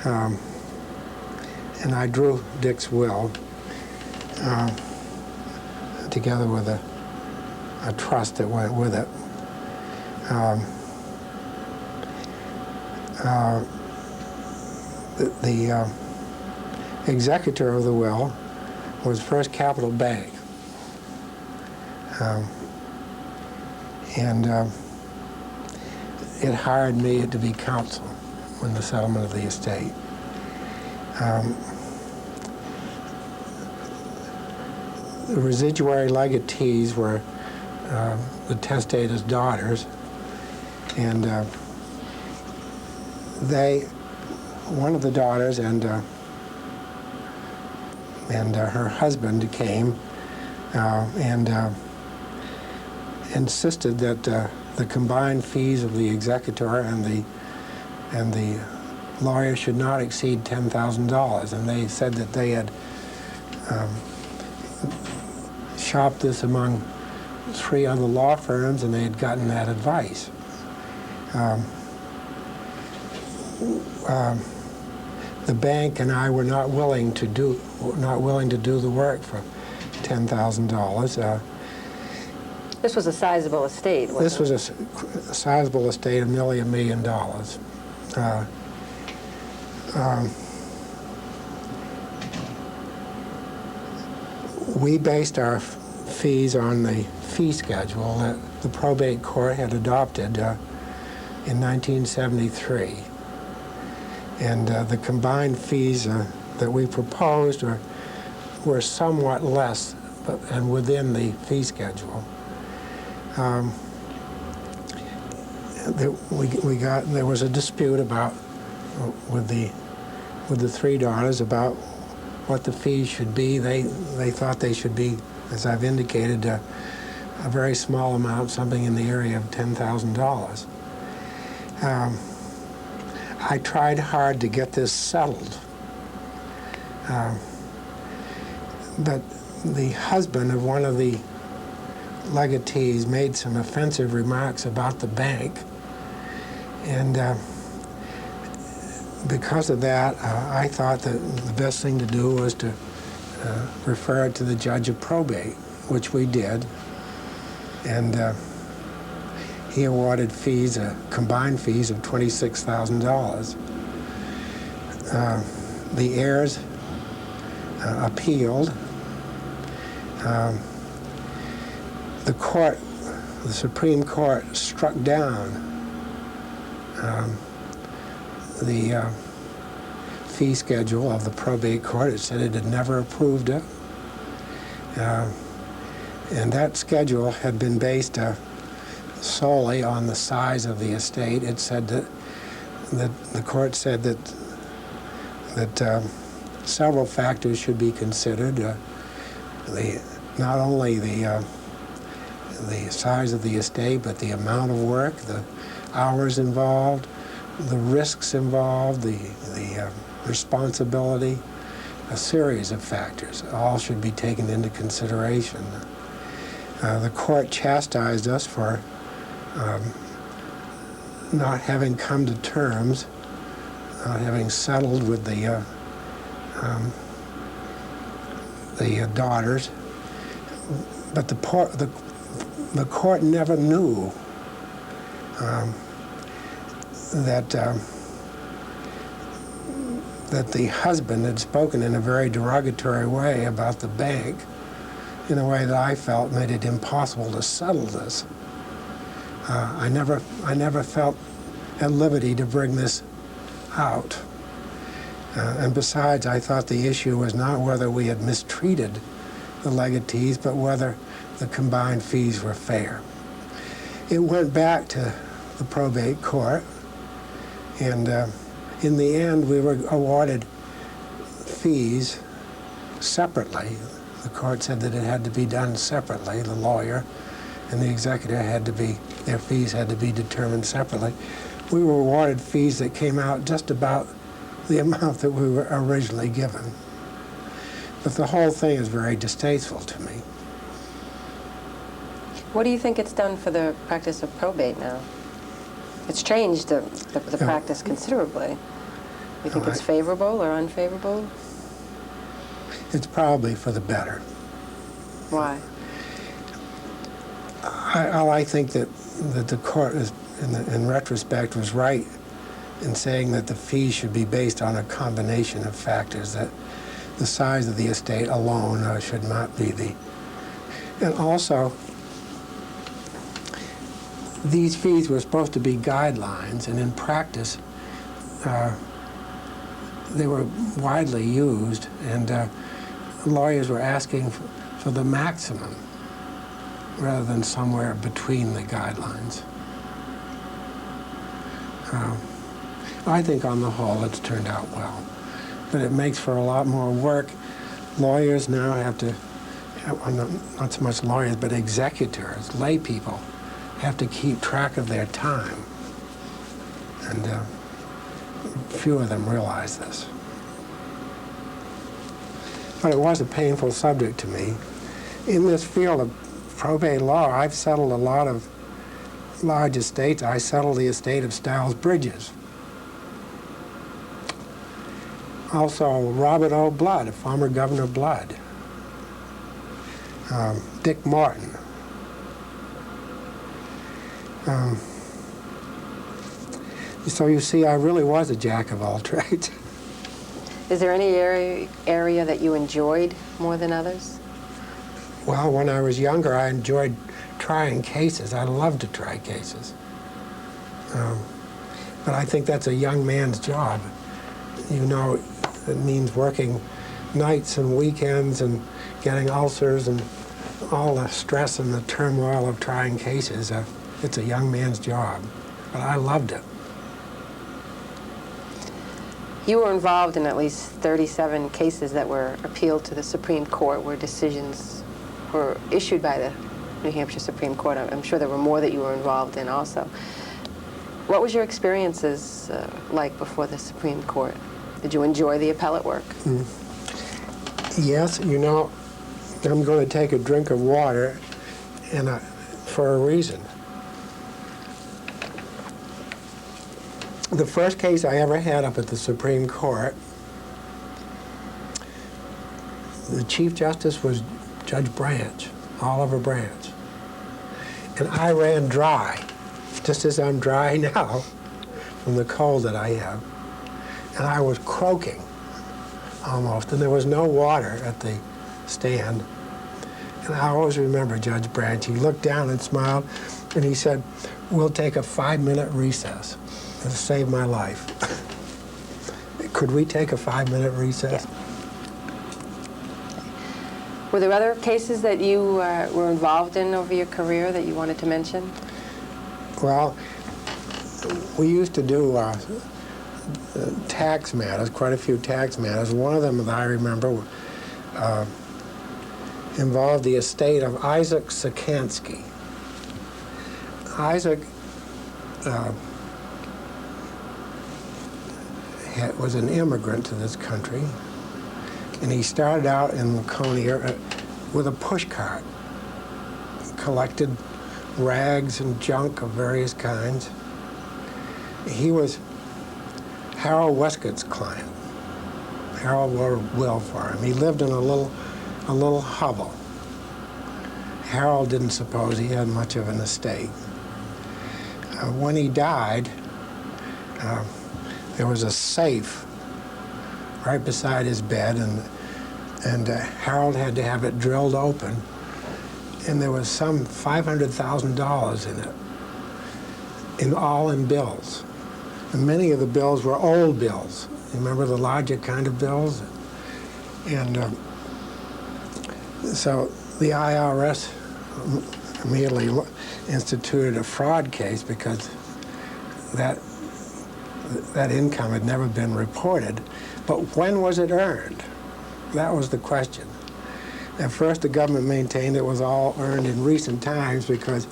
Speaker 2: And I drew Dick's will together with a trust that went with it. The executor of the will was First Capital Bank. And it hired me to be counsel in the settlement of the estate. The residuary legatees were the testator's daughters, and one of the daughters and her husband came and insisted that the combined fees of the executor and the lawyer should not exceed $10,000, and they said that they had shopped this among 3 other law firms, and they had gotten that advice. The bank and I were not willing to do the work for $10,000.
Speaker 3: This was a sizable estate, wasn't
Speaker 2: This
Speaker 3: it?
Speaker 2: was a sizable estate of nearly $1 million. We based our fees on the fee schedule that the probate court had adopted in 1973. And the combined fees that we proposed were somewhat less and within the fee schedule. There was a dispute about with the three daughters about what the fees should be. They thought they should be, as I've indicated, a very small amount, something in the area of $10,000. I tried hard to get this settled, but the husband of one of the legatees made some offensive remarks about the bank, and because of that, I thought that the best thing to do was to refer it to the judge of probate, which we did, and he awarded fees, combined fees of $26,000. The heirs appealed. The Supreme Court struck down the fee schedule of the probate court. It said it had never approved it. And that schedule had been based solely on the size of the estate. It said that the court said that several factors should be considered. Not only the size of the estate, but the amount of work, the hours involved, the risks involved, the responsibility, a series of factors. All should be taken into consideration. The court chastised us for not having come to terms, not having settled with the daughters, but the court never knew that the husband had spoken in a very derogatory way about the bank, in a way that I felt made it impossible to settle this. I never felt at liberty to bring this out. And besides, I thought the issue was not whether we had mistreated the legatees, but whether the combined fees were fair. It went back to the probate court, and in the end, we were awarded fees separately. The court said that it had to be done separately. The lawyer and the executor their fees had to be determined separately. We were awarded fees that came out just about the amount that we were originally given. But the whole thing is very distasteful to me.
Speaker 3: What do you think it's done for the practice of probate now? It's changed the practice considerably. You think it's favorable or unfavorable?
Speaker 2: It's probably for the better.
Speaker 3: Why?
Speaker 2: I think that the court, in retrospect, was right in saying that the fees should be based on a combination of factors, that the size of the estate alone should not be the... And also, these fees were supposed to be guidelines, and in practice, they were widely used, and lawyers were asking for the maximum rather than somewhere between the guidelines. I think on the whole it's turned out well, but it makes for a lot more work. Lawyers now have to, not so much lawyers, but executors, lay people, have to keep track of their time, and few of them realize this. But it was a painful subject to me. In this field of probate law, I've settled a lot of large estates. I settled the estate of Stiles Bridges. Also, Robert O. Blood, a former Governor Blood. Dick Morton. So you see, I really was a jack of all trades.
Speaker 3: Is there any area that you enjoyed more than others?
Speaker 2: Well, when I was younger, I enjoyed trying cases. I loved to try cases. But I think that's a young man's job. You know, it means working nights and weekends and getting ulcers and all the stress and the turmoil of trying cases. It's a young man's job, but I loved it.
Speaker 3: You were involved in at least 37 cases that were appealed to the Supreme Court, where decisions were issued by the New Hampshire Supreme Court. I'm sure there were more that you were involved in also. What was your experiences like before the Supreme Court? Did you enjoy the appellate work?
Speaker 2: Yes, you know, I'm going to take a drink of water, and for a reason. The first case I ever had up at the Supreme Court, the Chief Justice was Judge Branch, Oliver Branch. And I ran dry, just as I'm dry now from the cold that I have. And I was croaking almost, and there was no water at the stand. And I always remember Judge Branch. He looked down and smiled, and he said, "We'll take a 5-minute recess." It saved my life. Could we take a 5-minute recess?
Speaker 3: Yeah. Were there other cases that you were involved in over your career that you wanted to mention?
Speaker 2: Well, we used to do tax matters, quite a few tax matters. One of them that I remember involved the estate of Isaac Sikansky. Isaac was an immigrant to this country, and he started out in Laconia with a pushcart, collected rags and junk of various kinds. He was Harold Westcott's client. Harold wrote a will for him. He lived in a little hovel. Harold didn't suppose he had much of an estate. When he died, there was a safe right beside his bed, and Harold had to have it drilled open, and there was some $500,000 in it, all in bills. And many of the bills were old bills. You remember the larger kind of bills? And so the IRS immediately instituted a fraud case because that income had never been reported. But when was it earned? That was the question. At first, the government maintained it was all earned in recent times because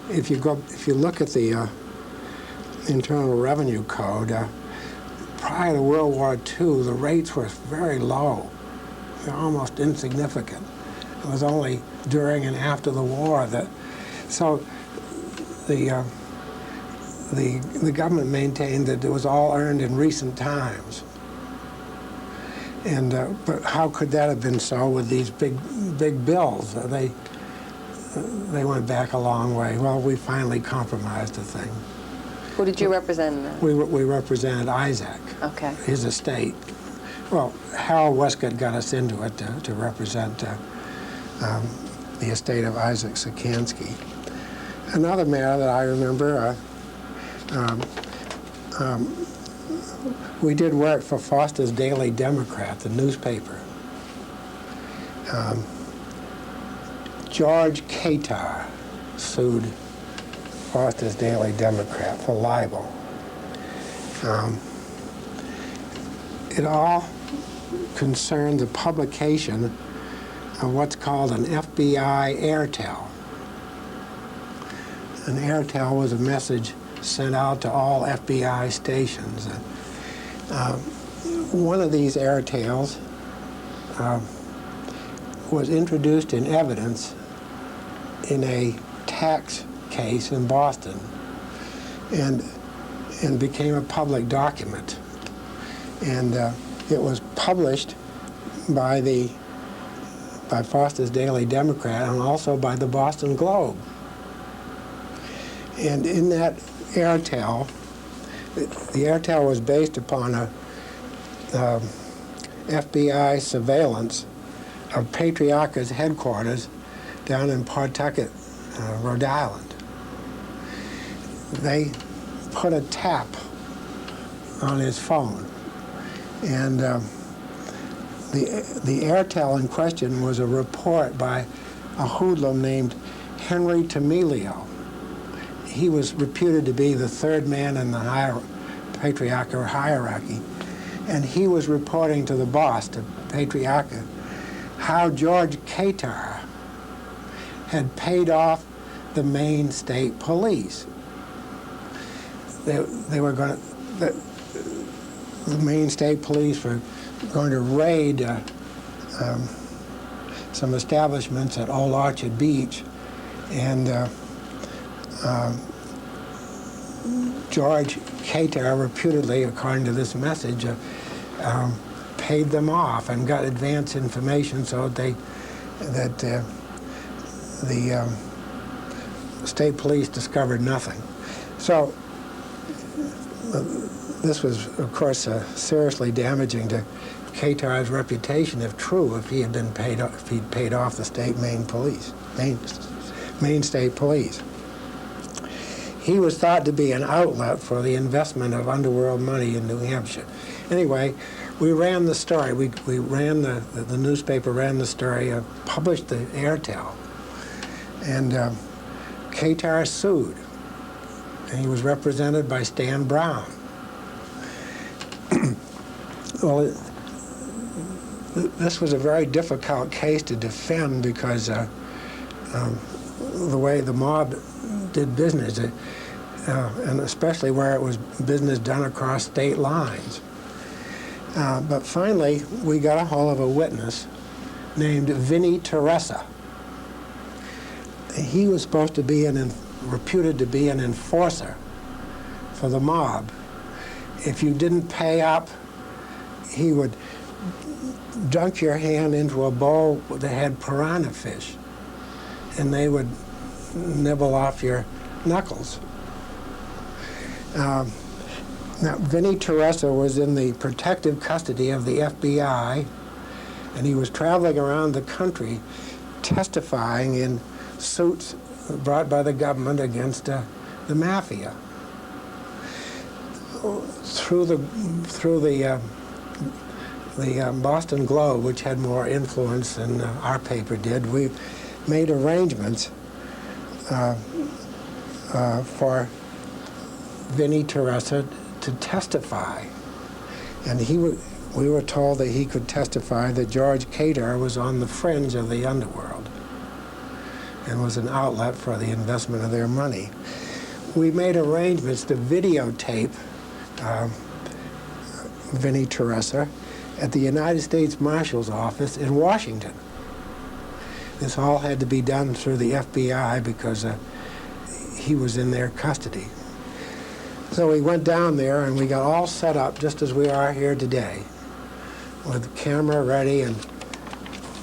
Speaker 2: if you look at the Internal Revenue Code, prior to World War II, the rates were very low. They're almost insignificant. It was only during and after the war that, so the government maintained that it was all earned in recent times. And but how could that have been so with these big bills? They went back a long way. Well, we finally compromised the thing.
Speaker 3: Who did you represent?
Speaker 2: We represented Isaac,
Speaker 3: Okay.
Speaker 2: his estate. Well, Harold Westcott got us into it to represent the estate of Isaac Sikansky. Another matter that I remember, we did work for Foster's Daily Democrat, the newspaper. George Catar sued Foster's Daily Democrat for libel. It all concerned the publication of what's called an FBI airtel. An airtel was a message sent out to all FBI stations. One of these airtels was introduced in evidence in a tax case in Boston and became a public document. And it was published by Foster's Daily Democrat and also by the Boston Globe. And in that airtel, the airtel was based upon a FBI surveillance of Patriarcha's headquarters down in Pawtucket, Rhode Island. They put a tap on his phone, and the Airtel in question was a report by a hoodlum named Henry Tamilio. He was reputed to be the third man in the patriarchal hierarchy, and he was reporting to the boss, to Patriarcha, how George Catar had paid off the Maine State Police. They were going to, the Maine State Police were going to raid some establishments at Old Orchard Beach, and George Catar reputedly, according to this message, paid them off and got advance information so that the state police discovered nothing. So this was, of course, seriously damaging to Catar's reputation, if true, if he had been paid off, if he'd paid off the state Maine State Police. He was thought to be an outlet for the investment of underworld money in New Hampshire. Anyway, we ran the story. We ran the newspaper ran the story, published the Airtel, and Catar sued, and he was represented by Stan Brown. Well, this was a very difficult case to defend because the way the mob did business, and especially where it was business done across state lines. But finally, we got a hold of a witness named Vinnie Teresa. He was supposed to be reputed to be an enforcer for the mob. If you didn't pay up, he would dunk your hand into a bowl that had piranha fish, and they would nibble off your knuckles. Now, Vinnie Teresa was in the protective custody of the FBI, and he was traveling around the country testifying in suits brought by the government against the mafia. Through the Boston Globe, which had more influence than our paper did, we made arrangements for Vinnie Teresa to testify. And we were told that he could testify that George Catar was on the fringe of the underworld and was an outlet for the investment of their money. We made arrangements to videotape Vinnie Teresa at the United States Marshal's office in Washington. This all had to be done through the FBI because he was in their custody. So we went down there and we got all set up just as we are here today, with the camera ready,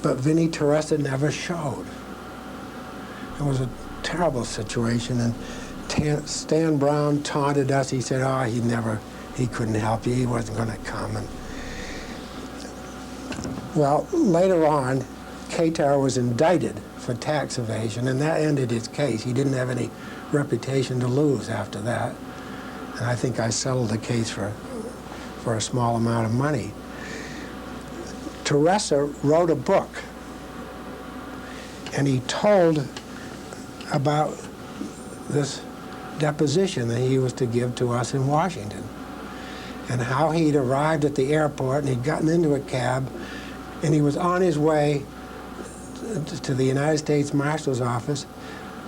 Speaker 2: but Vinnie Teresa never showed. It was a terrible situation, and Stan Brown taunted us. He said, "Oh, he couldn't help you. He wasn't going to come." And well, later on, Catar was indicted for tax evasion, and that ended his case. He didn't have any reputation to lose after that. And I think I settled the case for a small amount of money. Teresa wrote a book, and he told about this deposition that he was to give to us in Washington, and how he'd arrived at the airport and he'd gotten into a cab and he was on his way to the United States Marshal's office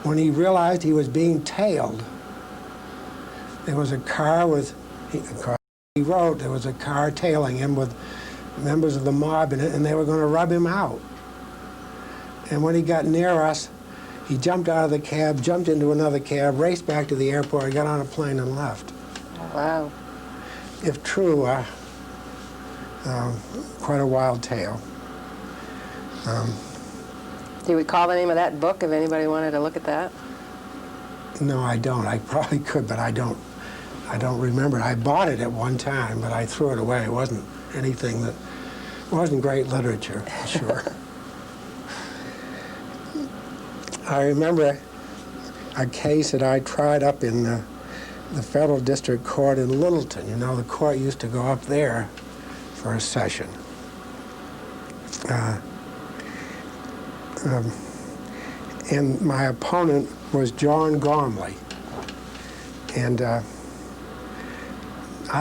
Speaker 2: when he realized he was being tailed. There was a car he wrote, there was a car tailing him with members of the mob in it, and they were going to rub him out. And when he got near us, he jumped out of the cab, jumped into another cab, raced back to the airport, got on a plane and left.
Speaker 3: Wow.
Speaker 2: If true, quite a wild tale.
Speaker 3: Do you recall the name of that book if anybody wanted to look at that?
Speaker 2: No, I don't. I probably could, but I don't remember it. I bought it at one time, but I threw it away. It wasn't anything that, it wasn't great literature, for sure. I remember a case that I tried up in the Federal District Court in Littleton. You know, the court used to go up there for a session. And my opponent was John Gormley. And I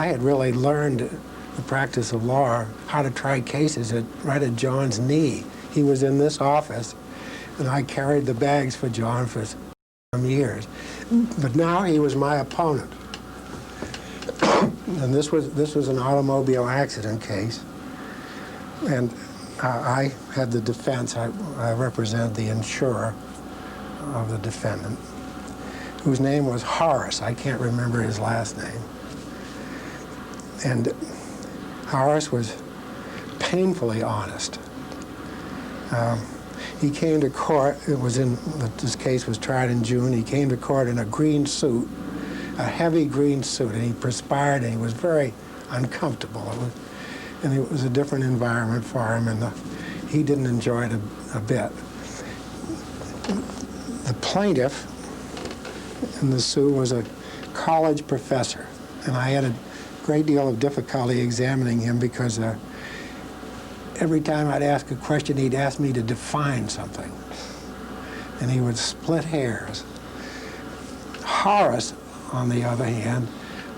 Speaker 2: had really learned the practice of law, how to try cases right at John's knee. He was in this office, and I carried the bags for John for some years. But now he was my opponent. And this was an automobile accident case. And I had the defense. I represented the insurer of the defendant, whose name was Horace. I can't remember his last name. And Horace was painfully honest. He came to court, this case was tried in June. He came to court in a green suit, a heavy green suit, and he perspired and he was very uncomfortable. And it was a different environment for him, and he didn't enjoy it a bit. The plaintiff in the suit was a college professor, and I had a great deal of difficulty examining him because every time I'd ask a question, he'd ask me to define something, and he would split hairs. Horace, on the other hand,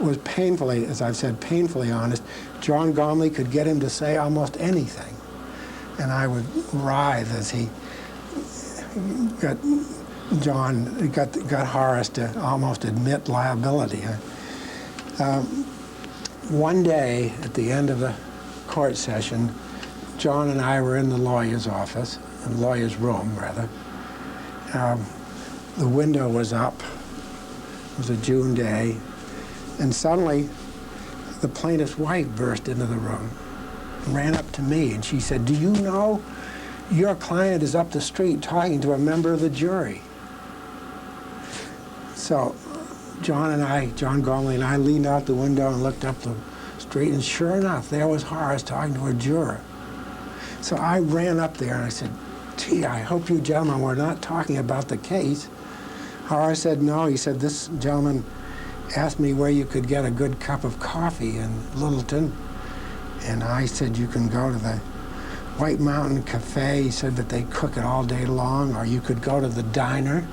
Speaker 2: was painfully, as I've said, painfully honest. John Gormley could get him to say almost anything, and I would writhe as he got Horace to almost admit liability. One day, at the end of the court session, John and I were in the lawyer's office, in the lawyer's room, rather. The window was up. It was a June day. And suddenly, the plaintiff's wife burst into the room and ran up to me, and she said, "Do you know your client is up the street talking to a member of the jury?" So John Gormley and I leaned out the window and looked up the street, and sure enough, there was Horace talking to a juror. So I ran up there and I said, "Gee, I hope you gentlemen were not talking about the case." Horace said, "No." He said, "This gentleman asked me where you could get a good cup of coffee in Littleton." And I said, "You can go to the White Mountain Cafe." He said, "But they cook it all day long." Or you could go to the diner,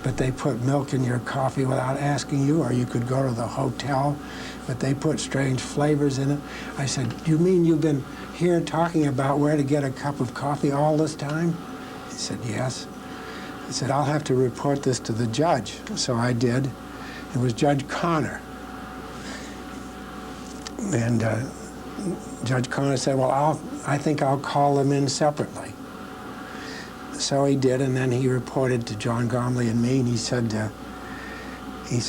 Speaker 2: but they put milk in your coffee without asking you. Or you could go to the hotel, but they put strange flavors in it. I said, "You mean you've been here talking about where to get a cup of coffee all this time?" He said, "Yes." I said, "I'll have to report this to the judge." So I did. It was Judge Connor. And Judge Connor said, "Well, I think I'll call them in separately." So he did, and then he reported to John Gormley and me, and he said,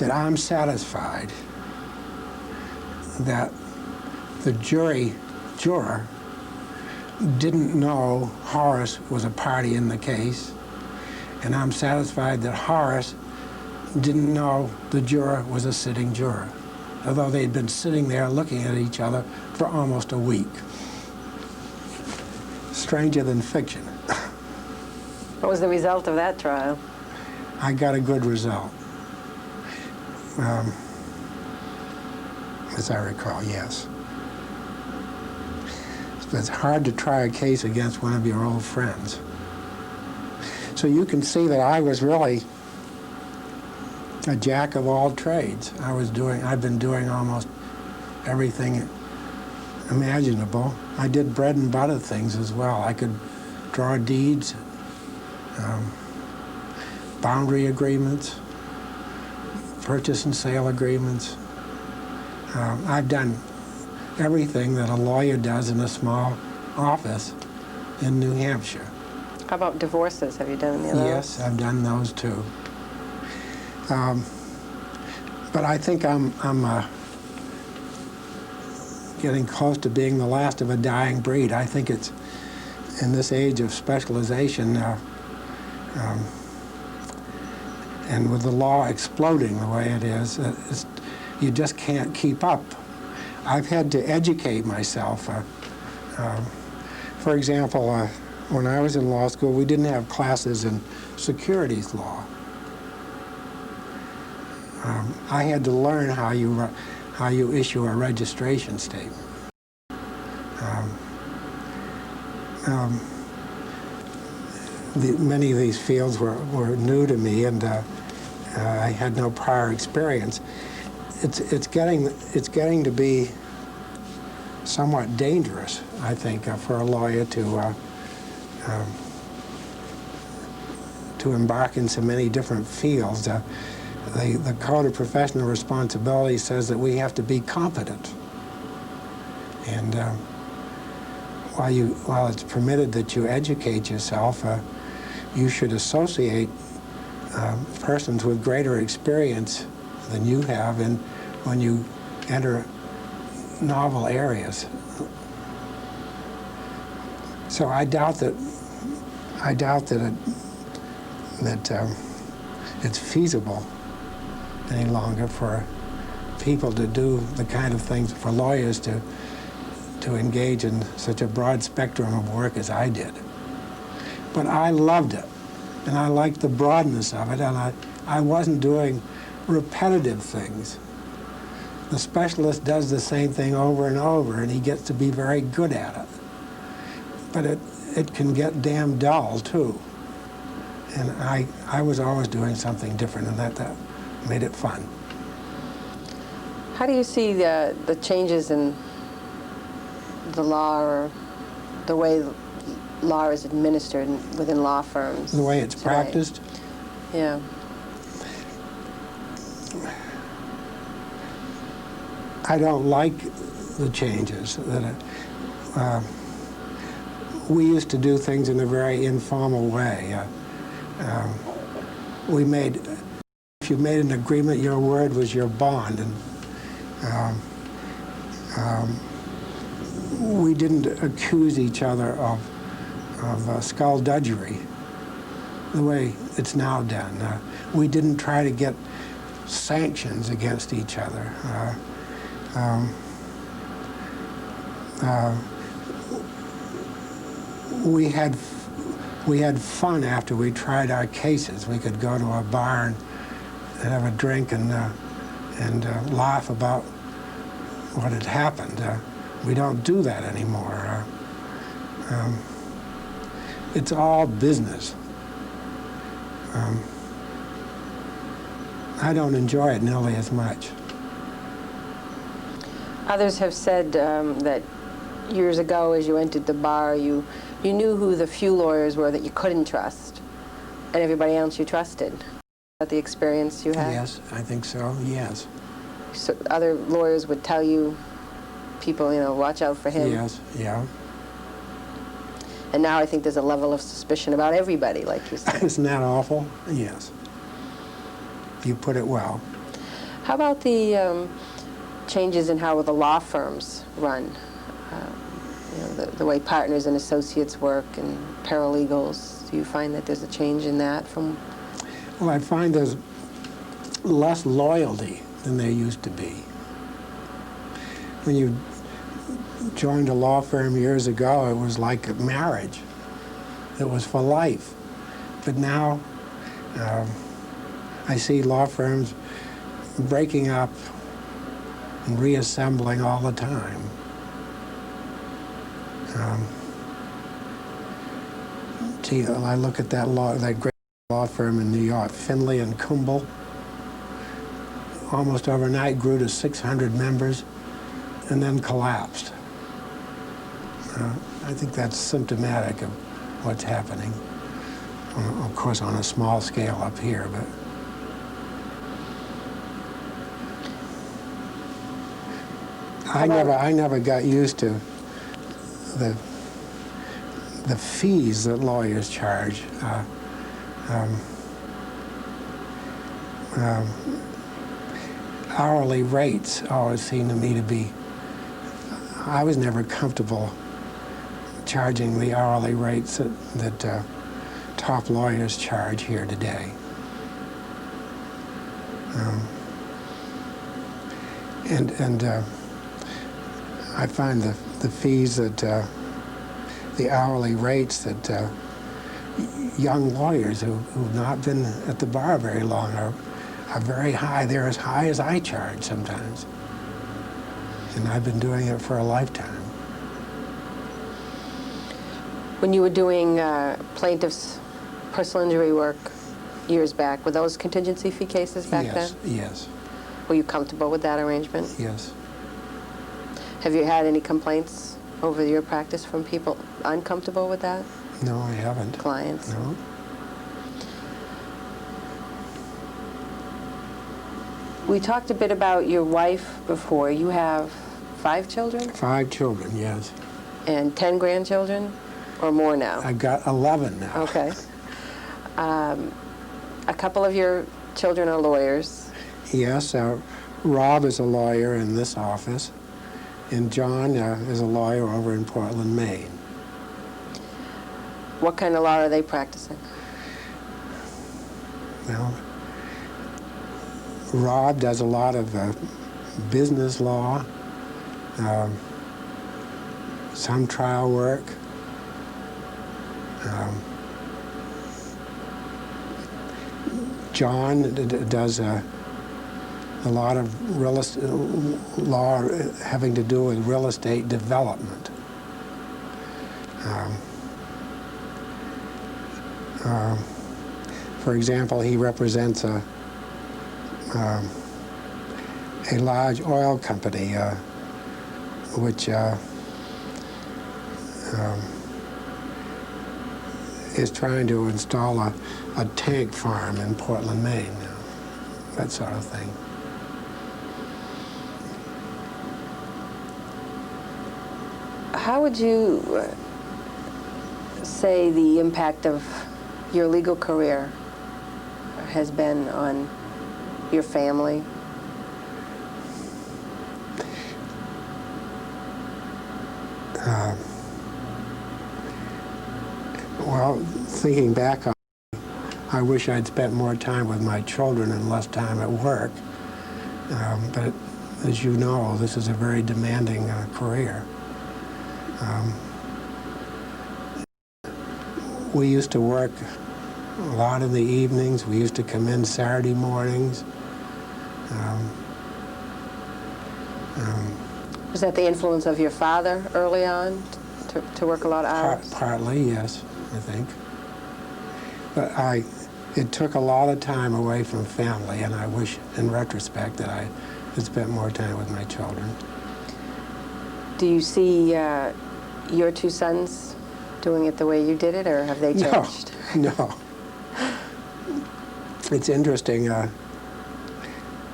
Speaker 2: "I'm satisfied that the juror didn't know Horace was a party in the case, and I'm satisfied that Horace didn't know the juror was a sitting juror, although they'd been sitting there looking at each other for almost a week." Stranger than fiction.
Speaker 3: What was the result of that trial?
Speaker 2: I got a good result. As I recall, yes. It's hard to try a case against one of your old friends. So you can see that I was really a jack of all trades. I've been doing almost everything imaginable. I did bread and butter things as well. I could draw deeds, boundary agreements, purchase and sale agreements. I've done everything that a lawyer does in a small office in New Hampshire.
Speaker 3: How about divorces? Have you done any of those?
Speaker 2: Yes, I've done those too. But I think I'm getting close to being the last of a dying breed. I think it's in this age of specialization, and with the law exploding the way it is, you just can't keep up. I've had to educate myself. For example, when I was in law school, we didn't have classes in securities law. I had to learn how you issue a registration statement. Many of these fields were new to me, and I had no prior experience. It's getting to be somewhat dangerous, I think, for a lawyer to embark in so many different fields. The Code of Professional Responsibility says that we have to be competent, and while it's permitted that you educate yourself, you should associate persons with greater experience than you have when you enter novel areas. So I doubt that it's feasible any longer for people to do the kind of things, for lawyers to engage in such a broad spectrum of work as I did. But I loved it, and I liked the broadness of it, and I wasn't doing repetitive things. The specialist does the same thing over and over, and he gets to be very good at it. But it can get damn dull, too. And I was always doing something different, and that made it fun.
Speaker 3: How do you see the changes in the law, or the way law is administered within law firms?
Speaker 2: The way it's
Speaker 3: today?
Speaker 2: practiced?
Speaker 3: Yeah.
Speaker 2: I don't like the changes. We used to do things in a very informal way. If you made an agreement, your word was your bond, and we didn't accuse each other of skullduggery the way it's now done. We didn't try to get sanctions against each other. We had fun after we tried our cases. We could go to a bar and have a drink and laugh about what had happened. We don't do that anymore. It's all business. I don't enjoy it nearly as much.
Speaker 3: Others have said that years ago, as you entered the bar, you knew who the few lawyers were that you couldn't trust, and everybody else you trusted. Is that the experience you had?
Speaker 2: Yes, I think so, yes.
Speaker 3: So other lawyers would tell you, people, watch out for him.
Speaker 2: Yes, yeah.
Speaker 3: And now I think there's a level of suspicion about everybody, like you said.
Speaker 2: Isn't that awful? Yes. You put it well.
Speaker 3: How about the changes in how the law firms run? The way partners and associates work and paralegals. Do you find that there's a change in that from?
Speaker 2: Well, I find there's less loyalty than there used to be. When you joined a law firm years ago, it was like a marriage. It was for life. But now, I see law firms breaking up and reassembling all the time. I look at that great law firm in New York, Finley and Kimball. Almost overnight grew to 600 members and then collapsed. I think that's symptomatic of what's happening. Of course, on a small scale up here, but I never got used to the fees that lawyers charge. Hourly rates always seem to me to be, I was never comfortable charging the hourly rates that top lawyers charge here today. And I find the fees that, the hourly rates that young lawyers who've not been at the bar very long are very high. They're as high as I charge sometimes. And I've been doing it for a lifetime.
Speaker 3: When you were doing plaintiffs' personal injury work years back, were those contingency fee cases back then?
Speaker 2: Yes,
Speaker 3: Were you comfortable with that arrangement?
Speaker 2: yes.
Speaker 3: Have you had any complaints over your practice from people uncomfortable with that?
Speaker 2: No, I haven't.
Speaker 3: Clients?
Speaker 2: No.
Speaker 3: We talked a bit about your wife before. You have 5 children
Speaker 2: 5 children, yes.
Speaker 3: and 10 grandchildren, or more now?
Speaker 2: I've got 11 now.
Speaker 3: Okay. A couple of your children are lawyers.
Speaker 2: Yes, Rob is a lawyer in this office, and John is a lawyer over in Portland, Maine.
Speaker 3: What kind of law are they practicing?
Speaker 2: Well, Rob does a lot of business law, some trial work. John does a lot of real estate law having to do with real estate development. For example, he represents a large oil company which is trying to install a tank farm in Portland, Maine, that sort of thing.
Speaker 3: How would you say the impact of your legal career has been on your family?
Speaker 2: Well, thinking back on it, I wish I'd spent more time with my children and less time at work. But as you know, this is a very demanding career. We used to work a lot in the evenings. We used to come in Saturday mornings.
Speaker 3: Was that the influence of your father early on to work a lot of hours?
Speaker 2: Partly, yes, I think. But it took a lot of time away from family, and I wish, in retrospect, that I had spent more time with my children.
Speaker 3: Do you see your 2 sons doing it the way you did it, or have they changed?
Speaker 2: No. It's interesting.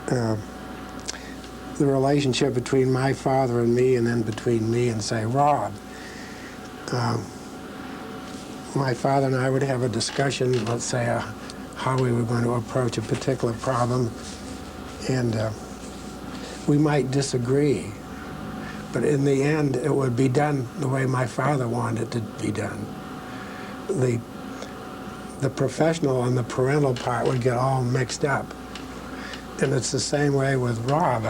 Speaker 2: The relationship between my father and me, and then between me and, say, Rob. My father and I would have a discussion, let's say, how we were going to approach a particular problem, and we might disagree, but in the end, it would be done the way my father wanted it to be done. The professional and the parental part would get all mixed up, and it's the same way with Rob.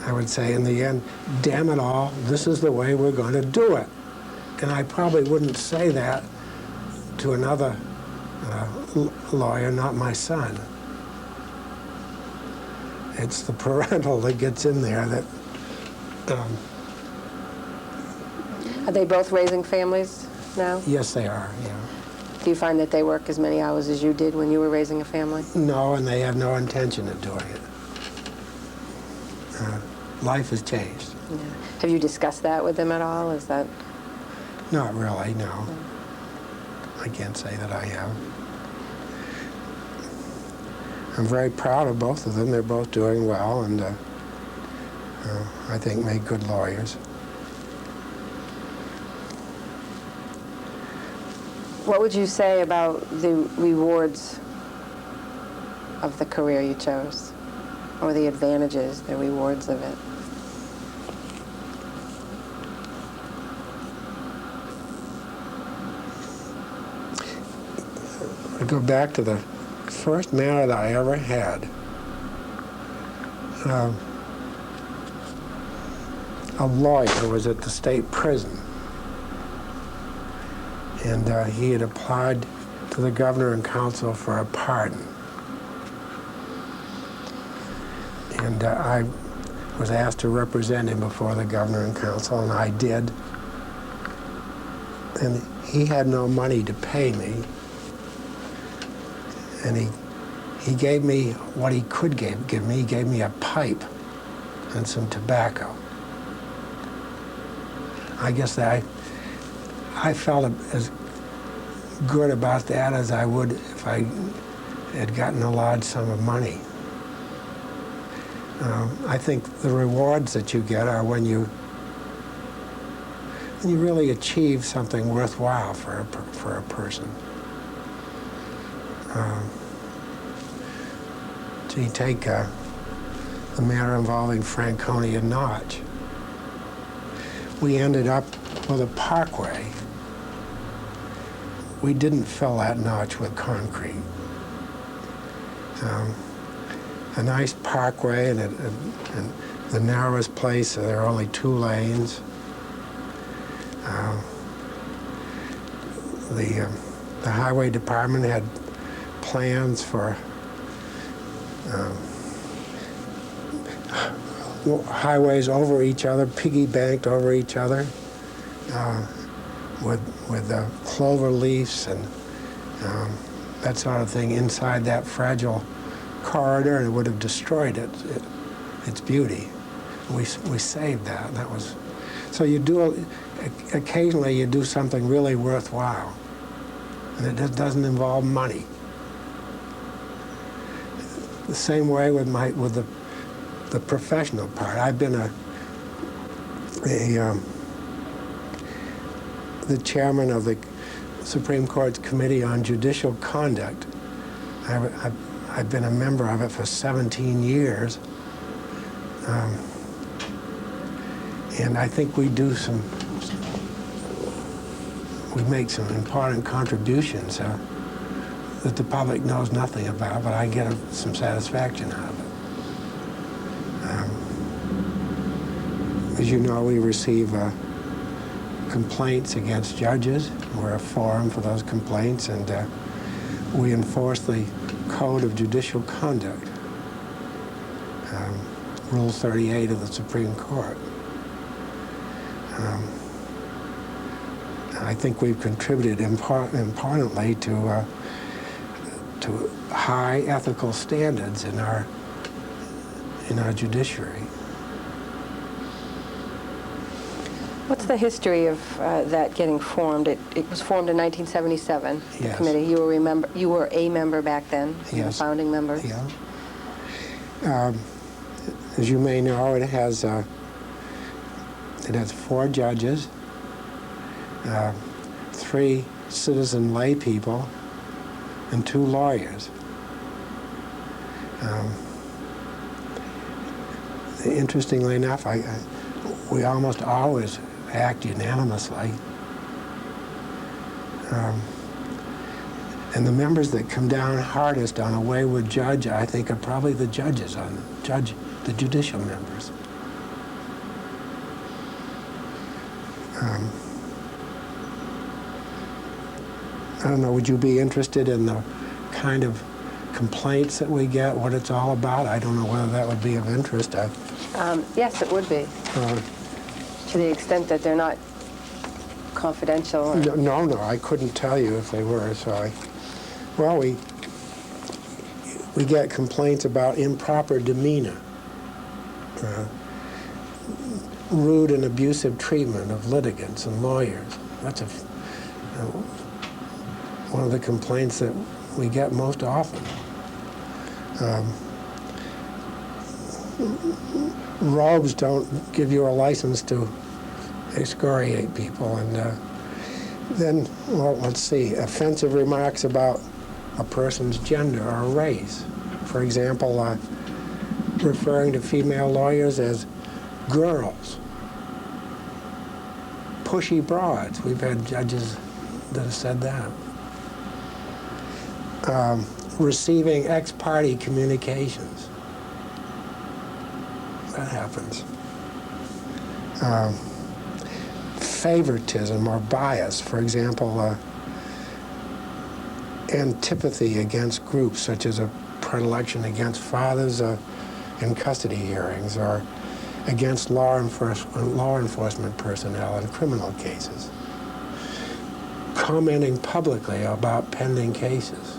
Speaker 2: I would say, in the end, damn it all, this is the way we're going to do it. And I probably wouldn't say that to another lawyer, not my son. It's the parental that gets in there that...
Speaker 3: Are they both raising families now?
Speaker 2: Yes, they are, yeah.
Speaker 3: Do you find that they work as many hours as you did when you were raising a family?
Speaker 2: No, and they have no intention of doing it. Life has changed.
Speaker 3: Yeah. Have you discussed that with them at all? Is that...
Speaker 2: Not really, no. I can't say that I have. I'm very proud of both of them. They're both doing well, and I think make good lawyers.
Speaker 3: What would you say about the rewards of the career you chose, or the advantages, the rewards of it?
Speaker 2: I go back to the first matter that I ever had. A lawyer was at the state prison, and he had applied to the governor and council for a pardon. And I was asked to represent him before the governor and council, and I did. And he had no money to pay me, and he gave me what he could give me. He gave me a pipe and some tobacco. I guess that I felt as good about that as I would if I had gotten a large sum of money. I think the rewards that you get are when you really achieve something worthwhile for a person. So you take the matter involving Franconia Notch. We ended up with a parkway. We didn't fill that notch with concrete. A nice parkway, and the narrowest place, so there are only 2 lanes. The highway department had plans for highways over each other, piggy-banked over each other, with clover leaves and that sort of thing inside that fragile corridor, and it would have destroyed its beauty. We saved that. That was so. You do occasionally you do something really worthwhile, and it doesn't involve money. The same way with the professional part. I've been the chairman of the Supreme Court's Committee on Judicial Conduct. I've been a member of it for 17 years. And I think we make some important contributions that the public knows nothing about, but I get some satisfaction out of it. As you know, we receive complaints against judges. We're a forum for those complaints, and we enforce the Code of Judicial Conduct, Rule 38 of the Supreme Court. I think we've contributed importantly to high ethical standards in our judiciary.
Speaker 3: What's the history of that getting formed? It was formed in 1977, the
Speaker 2: Yes.
Speaker 3: committee. You were a member back then,
Speaker 2: Yes.
Speaker 3: a founding member.
Speaker 2: Yeah. As you may know, it has 4 judges, 3 citizen lay people, and 2 lawyers. Interestingly enough, we almost always act unanimously. And the members that come down hardest on a wayward judge, I think, are probably the judges the judicial members. I don't know, would you be interested in the kind of complaints that we get, what it's all about? I don't know whether that would be of interest.
Speaker 3: Yes, it would be, to the extent that they're not confidential. Or...
Speaker 2: No, I couldn't tell you if they were, so well, we get complaints about improper demeanor, rude and abusive treatment of litigants and lawyers. That's one of the complaints that we get most often. Robes don't give you a license to excoriate people, and then, well, let's see, offensive remarks about a person's gender or race. For example, referring to female lawyers as girls, pushy broads. We've had judges that have said that. Receiving ex-parte communications. That happens. Favoritism or bias. For example, antipathy against groups, such as a predilection against fathers in custody hearings or against law enforcement personnel in criminal cases, commenting publicly about pending cases.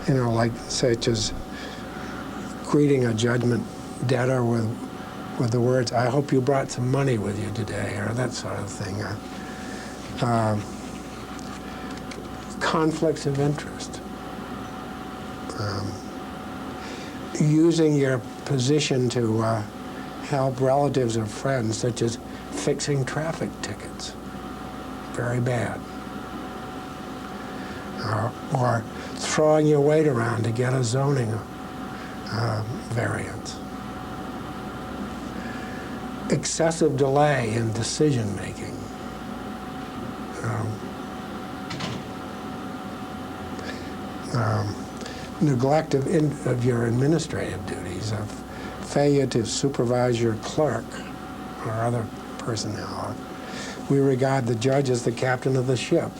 Speaker 2: You know, like such as greeting a judgment debtor with the words, "I hope you brought some money with you today," or that sort of thing. Conflicts of interest. Using your position to help relatives or friends, such as fixing traffic tickets. Very bad. Or throwing your weight around to get a zoning variance. Excessive delay in decision-making. Neglect of your administrative duties, of failure to supervise your clerk or other personnel. We regard the judge as the captain of the ship,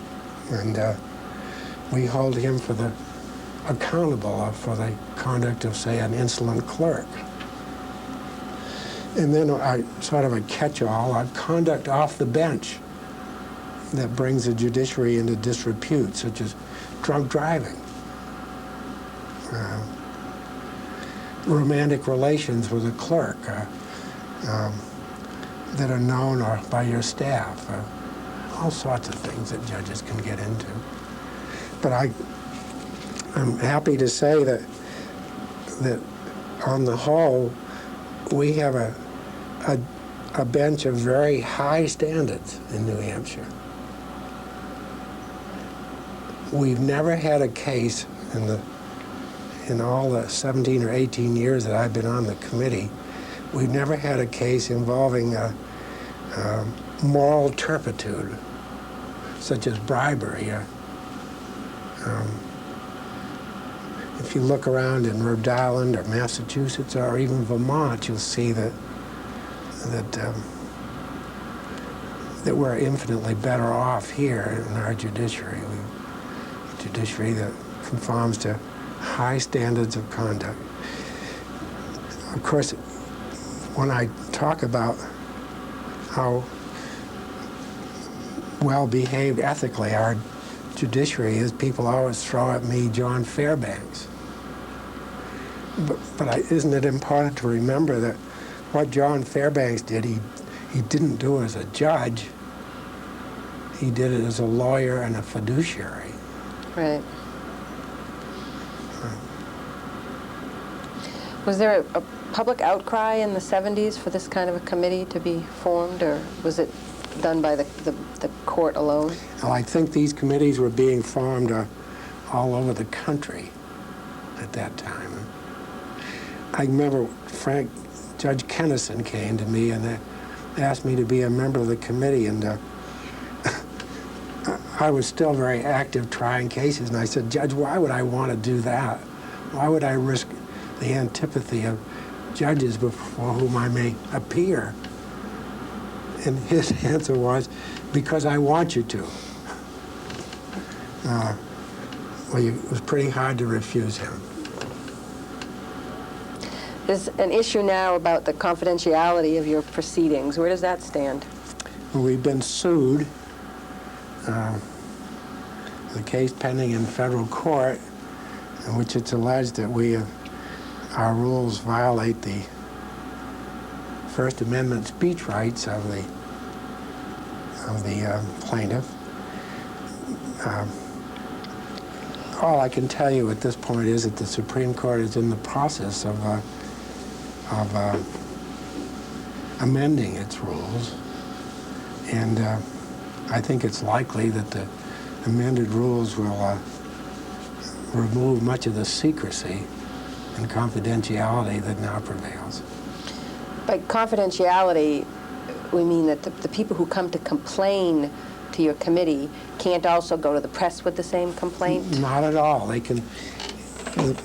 Speaker 2: and we hold him accountable for the conduct of, say, an insolent clerk. And then sort of a catch-all, conduct off the bench that brings the judiciary into disrepute, such as drunk driving, romantic relations with a clerk that are known or by your staff, all sorts of things that judges can get into. But I'm happy to say that on the whole, we have a bench of very high standards in New Hampshire. We've never had a case in all the 17 or 18 years that I've been on the committee, we've never had a case involving moral turpitude, such as bribery. If you look around in Rhode Island or Massachusetts or even Vermont, you'll see that we're infinitely better off here in our judiciary. A judiciary that conforms to high standards of conduct. Of course, when I talk about how well behaved ethically our judiciary is, people always throw at me John Fairbanks. But isn't it important to remember that what John Fairbanks did, he didn't do as a judge. He did it as a lawyer and a fiduciary.
Speaker 3: Right. Was there a public outcry in the 70s for this kind of a committee to be formed, or was it done by the court alone?
Speaker 2: Well, I think these committees were being formed all over the country at that time. I remember Judge Kennison came to me and asked me to be a member of the committee, and I was still very active trying cases, and I said, "Judge, why would I want to do that? Why would I risk the antipathy of judges before whom I may appear?" And his answer was, "Because I want you to." Well, it was pretty hard to refuse him.
Speaker 3: There's an issue now about the confidentiality of your proceedings. Where does that stand?
Speaker 2: Well, we've been sued. The case pending in federal court, in which it's alleged that our rules violate the First Amendment speech rights of the plaintiff. All I can tell you at this point is that the Supreme Court is in the process of amending its rules, and I think it's likely that the amended rules will remove much of the secrecy and confidentiality that now prevails.
Speaker 3: By confidentiality, we mean that the people who come to complain to your committee can't also go to the press with the same complaint?
Speaker 2: Not at all. They can.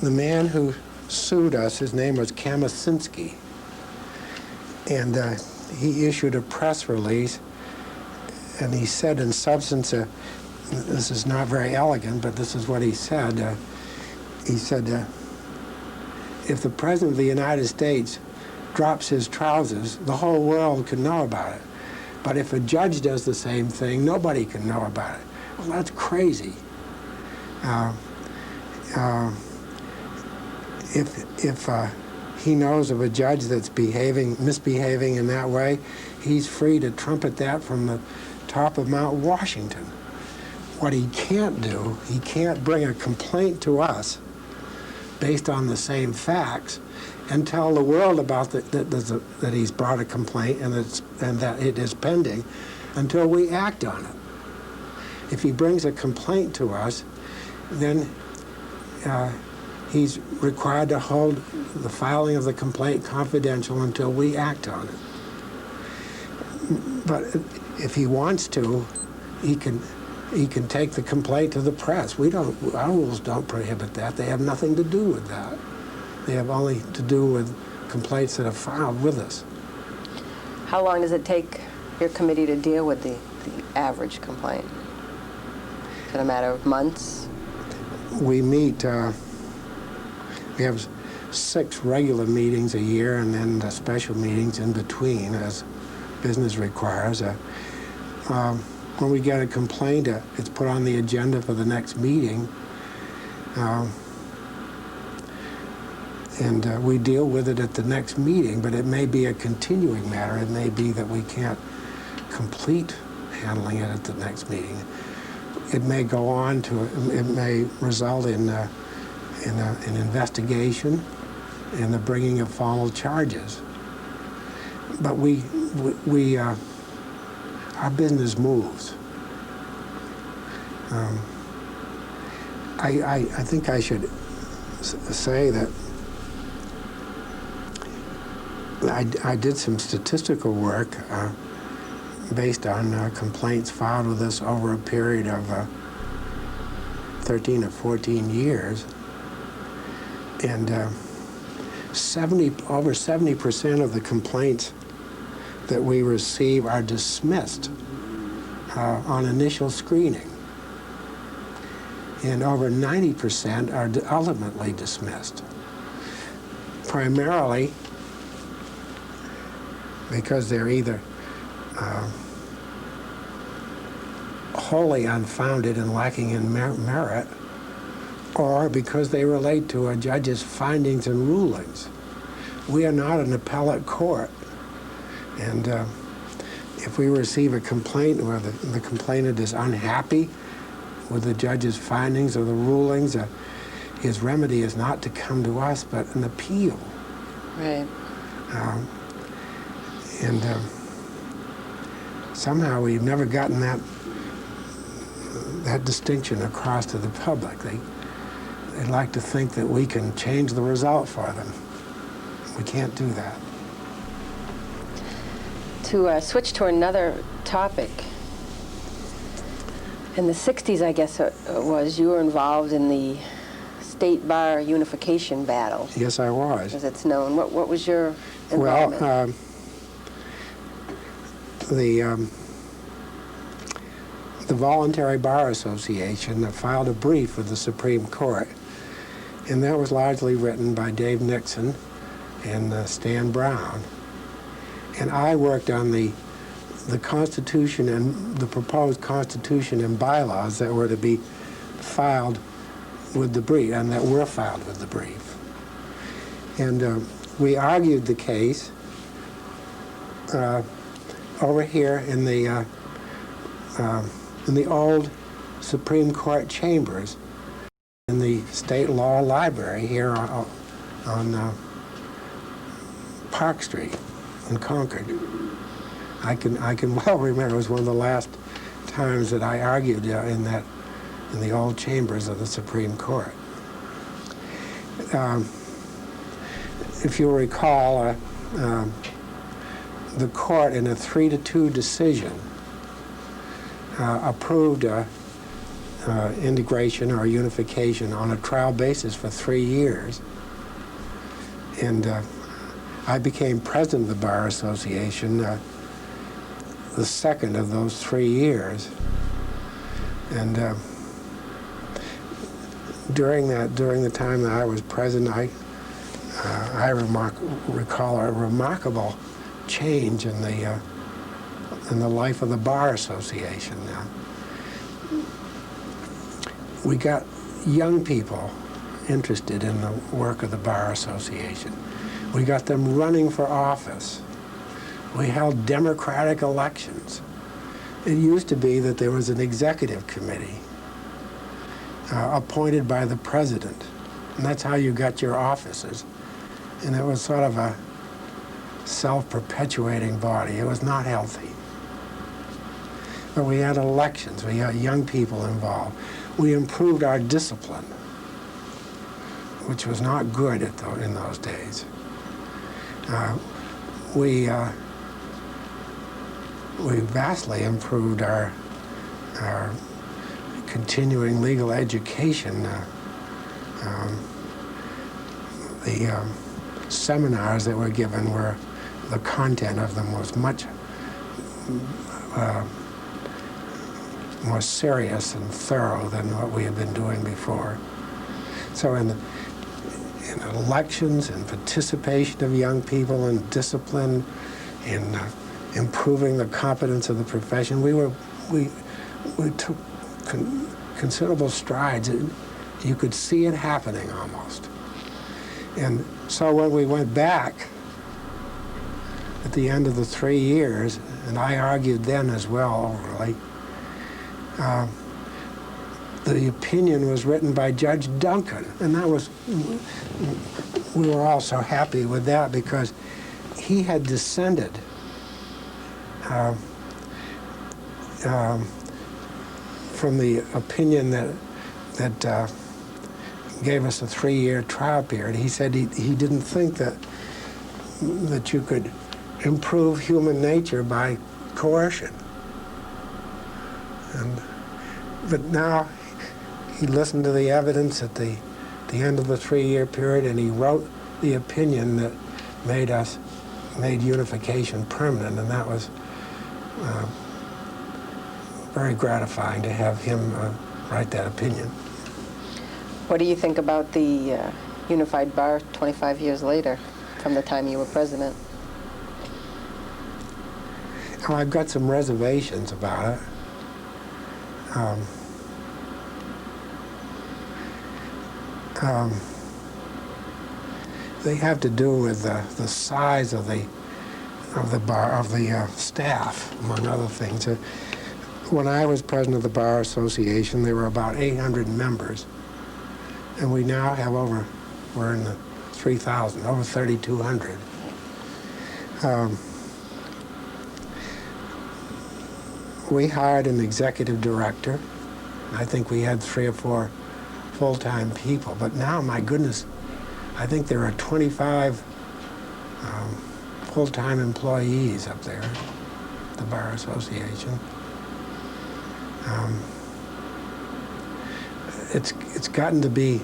Speaker 2: The man who sued us, his name was Kamasinski, and he issued a press release and he said in substance, this is not very elegant, but this is what he said. He said, if the President of the United States drops his trousers, the whole world can know about it. But if a judge does the same thing, nobody can know about it. Well, that's crazy. If he knows of a judge that's misbehaving in that way, he's free to trumpet that from the top of Mount Washington. What he can't do, he can't bring a complaint to us based on the same facts and tell the world about that he's brought a complaint and that it is pending until we act on it. If he brings a complaint to us, then he's required to hold the filing of the complaint confidential until we act on it. But if he wants to, he can take the complaint to the press. Our rules don't prohibit that. They have nothing to do with that. They have only to do with complaints that are filed with us.
Speaker 3: How long does it take your committee to deal with the average complaint? Is it a matter of months?
Speaker 2: We meet, we have 6 regular meetings a year and then special meetings in between as business requires. When we get a complaint, it's put on the agenda for the next meeting. And we deal with it at the next meeting, but it may be a continuing matter. It may be that we can't complete handling it at the next meeting. It may go on to, it may result in an investigation and the bringing of formal charges. But our business moves. I think I should say that I did some statistical work based on complaints filed with us over a period of 13 or 14 years. And over 70% of the complaints that we receive are dismissed on initial screening. And over 90% are ultimately dismissed. Primarily because they're either wholly unfounded and lacking in merit, or because they relate to a judge's findings and rulings. We are not an appellate court. And if we receive a complaint where the complainant is unhappy with the judge's findings or the rulings, his remedy is not to come to us, but an appeal.
Speaker 3: Right.
Speaker 2: And somehow we've never gotten that distinction across to the public. They'd like to think that we can change the result for them. We can't do that.
Speaker 3: To switch to another topic, in the 60s, I guess it was, you were involved in the state bar unification battle.
Speaker 2: Yes, I was.
Speaker 3: As it's known. What was your involvement?
Speaker 2: Well, the Voluntary Bar Association filed a brief with the Supreme Court, and that was largely written by Dave Nixon and Stan Brown. And I worked on the Constitution and the proposed Constitution and bylaws that were to be filed with the brief, and that were filed with the brief. And we argued the case over here in the old Supreme Court chambers in the State Law Library here on Park Street in Concord. I can well remember it was one of the last times that I argued in the old chambers of the Supreme Court. If you'll recall, the court in a 3-2 decision approved integration or unification on a trial basis for 3 years. And I became president of the Bar Association the second of those 3 years. And during the time that I was president, I recall a remarkable change in the life of the Bar Association. We got young people interested in the work of the Bar Association. We got them running for office. We held democratic elections. It used to be that there was an executive committee appointed by the president, and that's how you got your offices. And it was sort of a self-perpetuating body. It was not healthy. But we had elections. We had young people involved. We improved our discipline, which was not good in those days. We vastly improved our continuing legal education. The seminars that were given the content of them was much more serious and thorough than what we had been doing before. So in elections and participation of young people and discipline, in improving the competence of the profession, we took considerable strides. You could see it happening almost. And so when we went back at the end of the 3 years, and I argued then as well, really, the opinion was written by Judge Duncan, and we were all so happy with that because he had dissented from the opinion that gave us a 3-year trial period. He said he didn't think that you could improve human nature by coercion. But now he listened to the evidence at the end of the 3-year period, and he wrote the opinion that made unification permanent, and that was very gratifying to have him write that opinion.
Speaker 3: What do you think about the unified bar 25 years later from the time you were president?
Speaker 2: Well, I've got some reservations about it. They have to do with the size of the staff, among other things. When I was president of the Bar Association, there were about 800 members, and we now have we're in the 3,000, over 3,200. We hired an executive director. I think we had 3 or 4 full-time people, but now, my goodness, I think there are 25 full-time employees up there at the Bar Association. It's gotten to be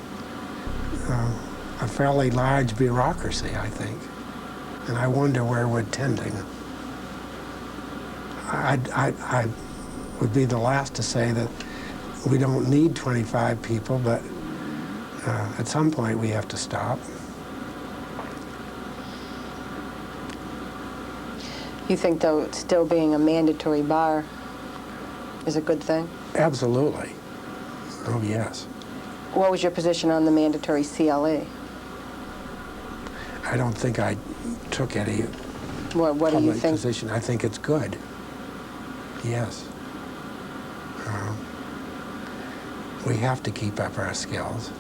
Speaker 2: a fairly large bureaucracy, I think, and I wonder where we're tending. I would be the last to say that we don't need 25 people, but at some point we have to stop.
Speaker 3: You think, though, still being a mandatory bar is a good thing?
Speaker 2: Absolutely. Oh, yes.
Speaker 3: What was your position on the mandatory CLE?
Speaker 2: I don't think I took any
Speaker 3: What do you
Speaker 2: public
Speaker 3: think?
Speaker 2: position. I think it's good. Yes. We have to keep up our skills.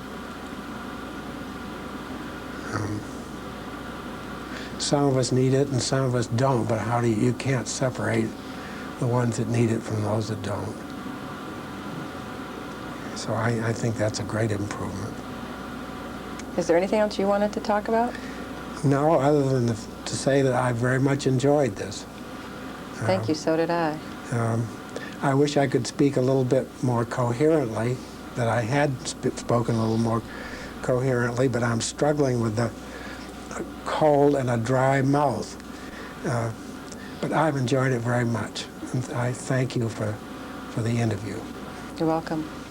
Speaker 2: Some of us need it and some of us don't, but you can't separate the ones that need it from those that don't. So I think that's a great improvement.
Speaker 3: Is there anything else you wanted to talk about?
Speaker 2: No, other than to say that I very much enjoyed this.
Speaker 3: Thank you, so did I.
Speaker 2: I wish I could speak a little bit more coherently, that I had spoken a little more coherently, but I'm struggling with a cold and a dry mouth. But I've enjoyed it very much. and I thank you for the interview.
Speaker 3: You're welcome.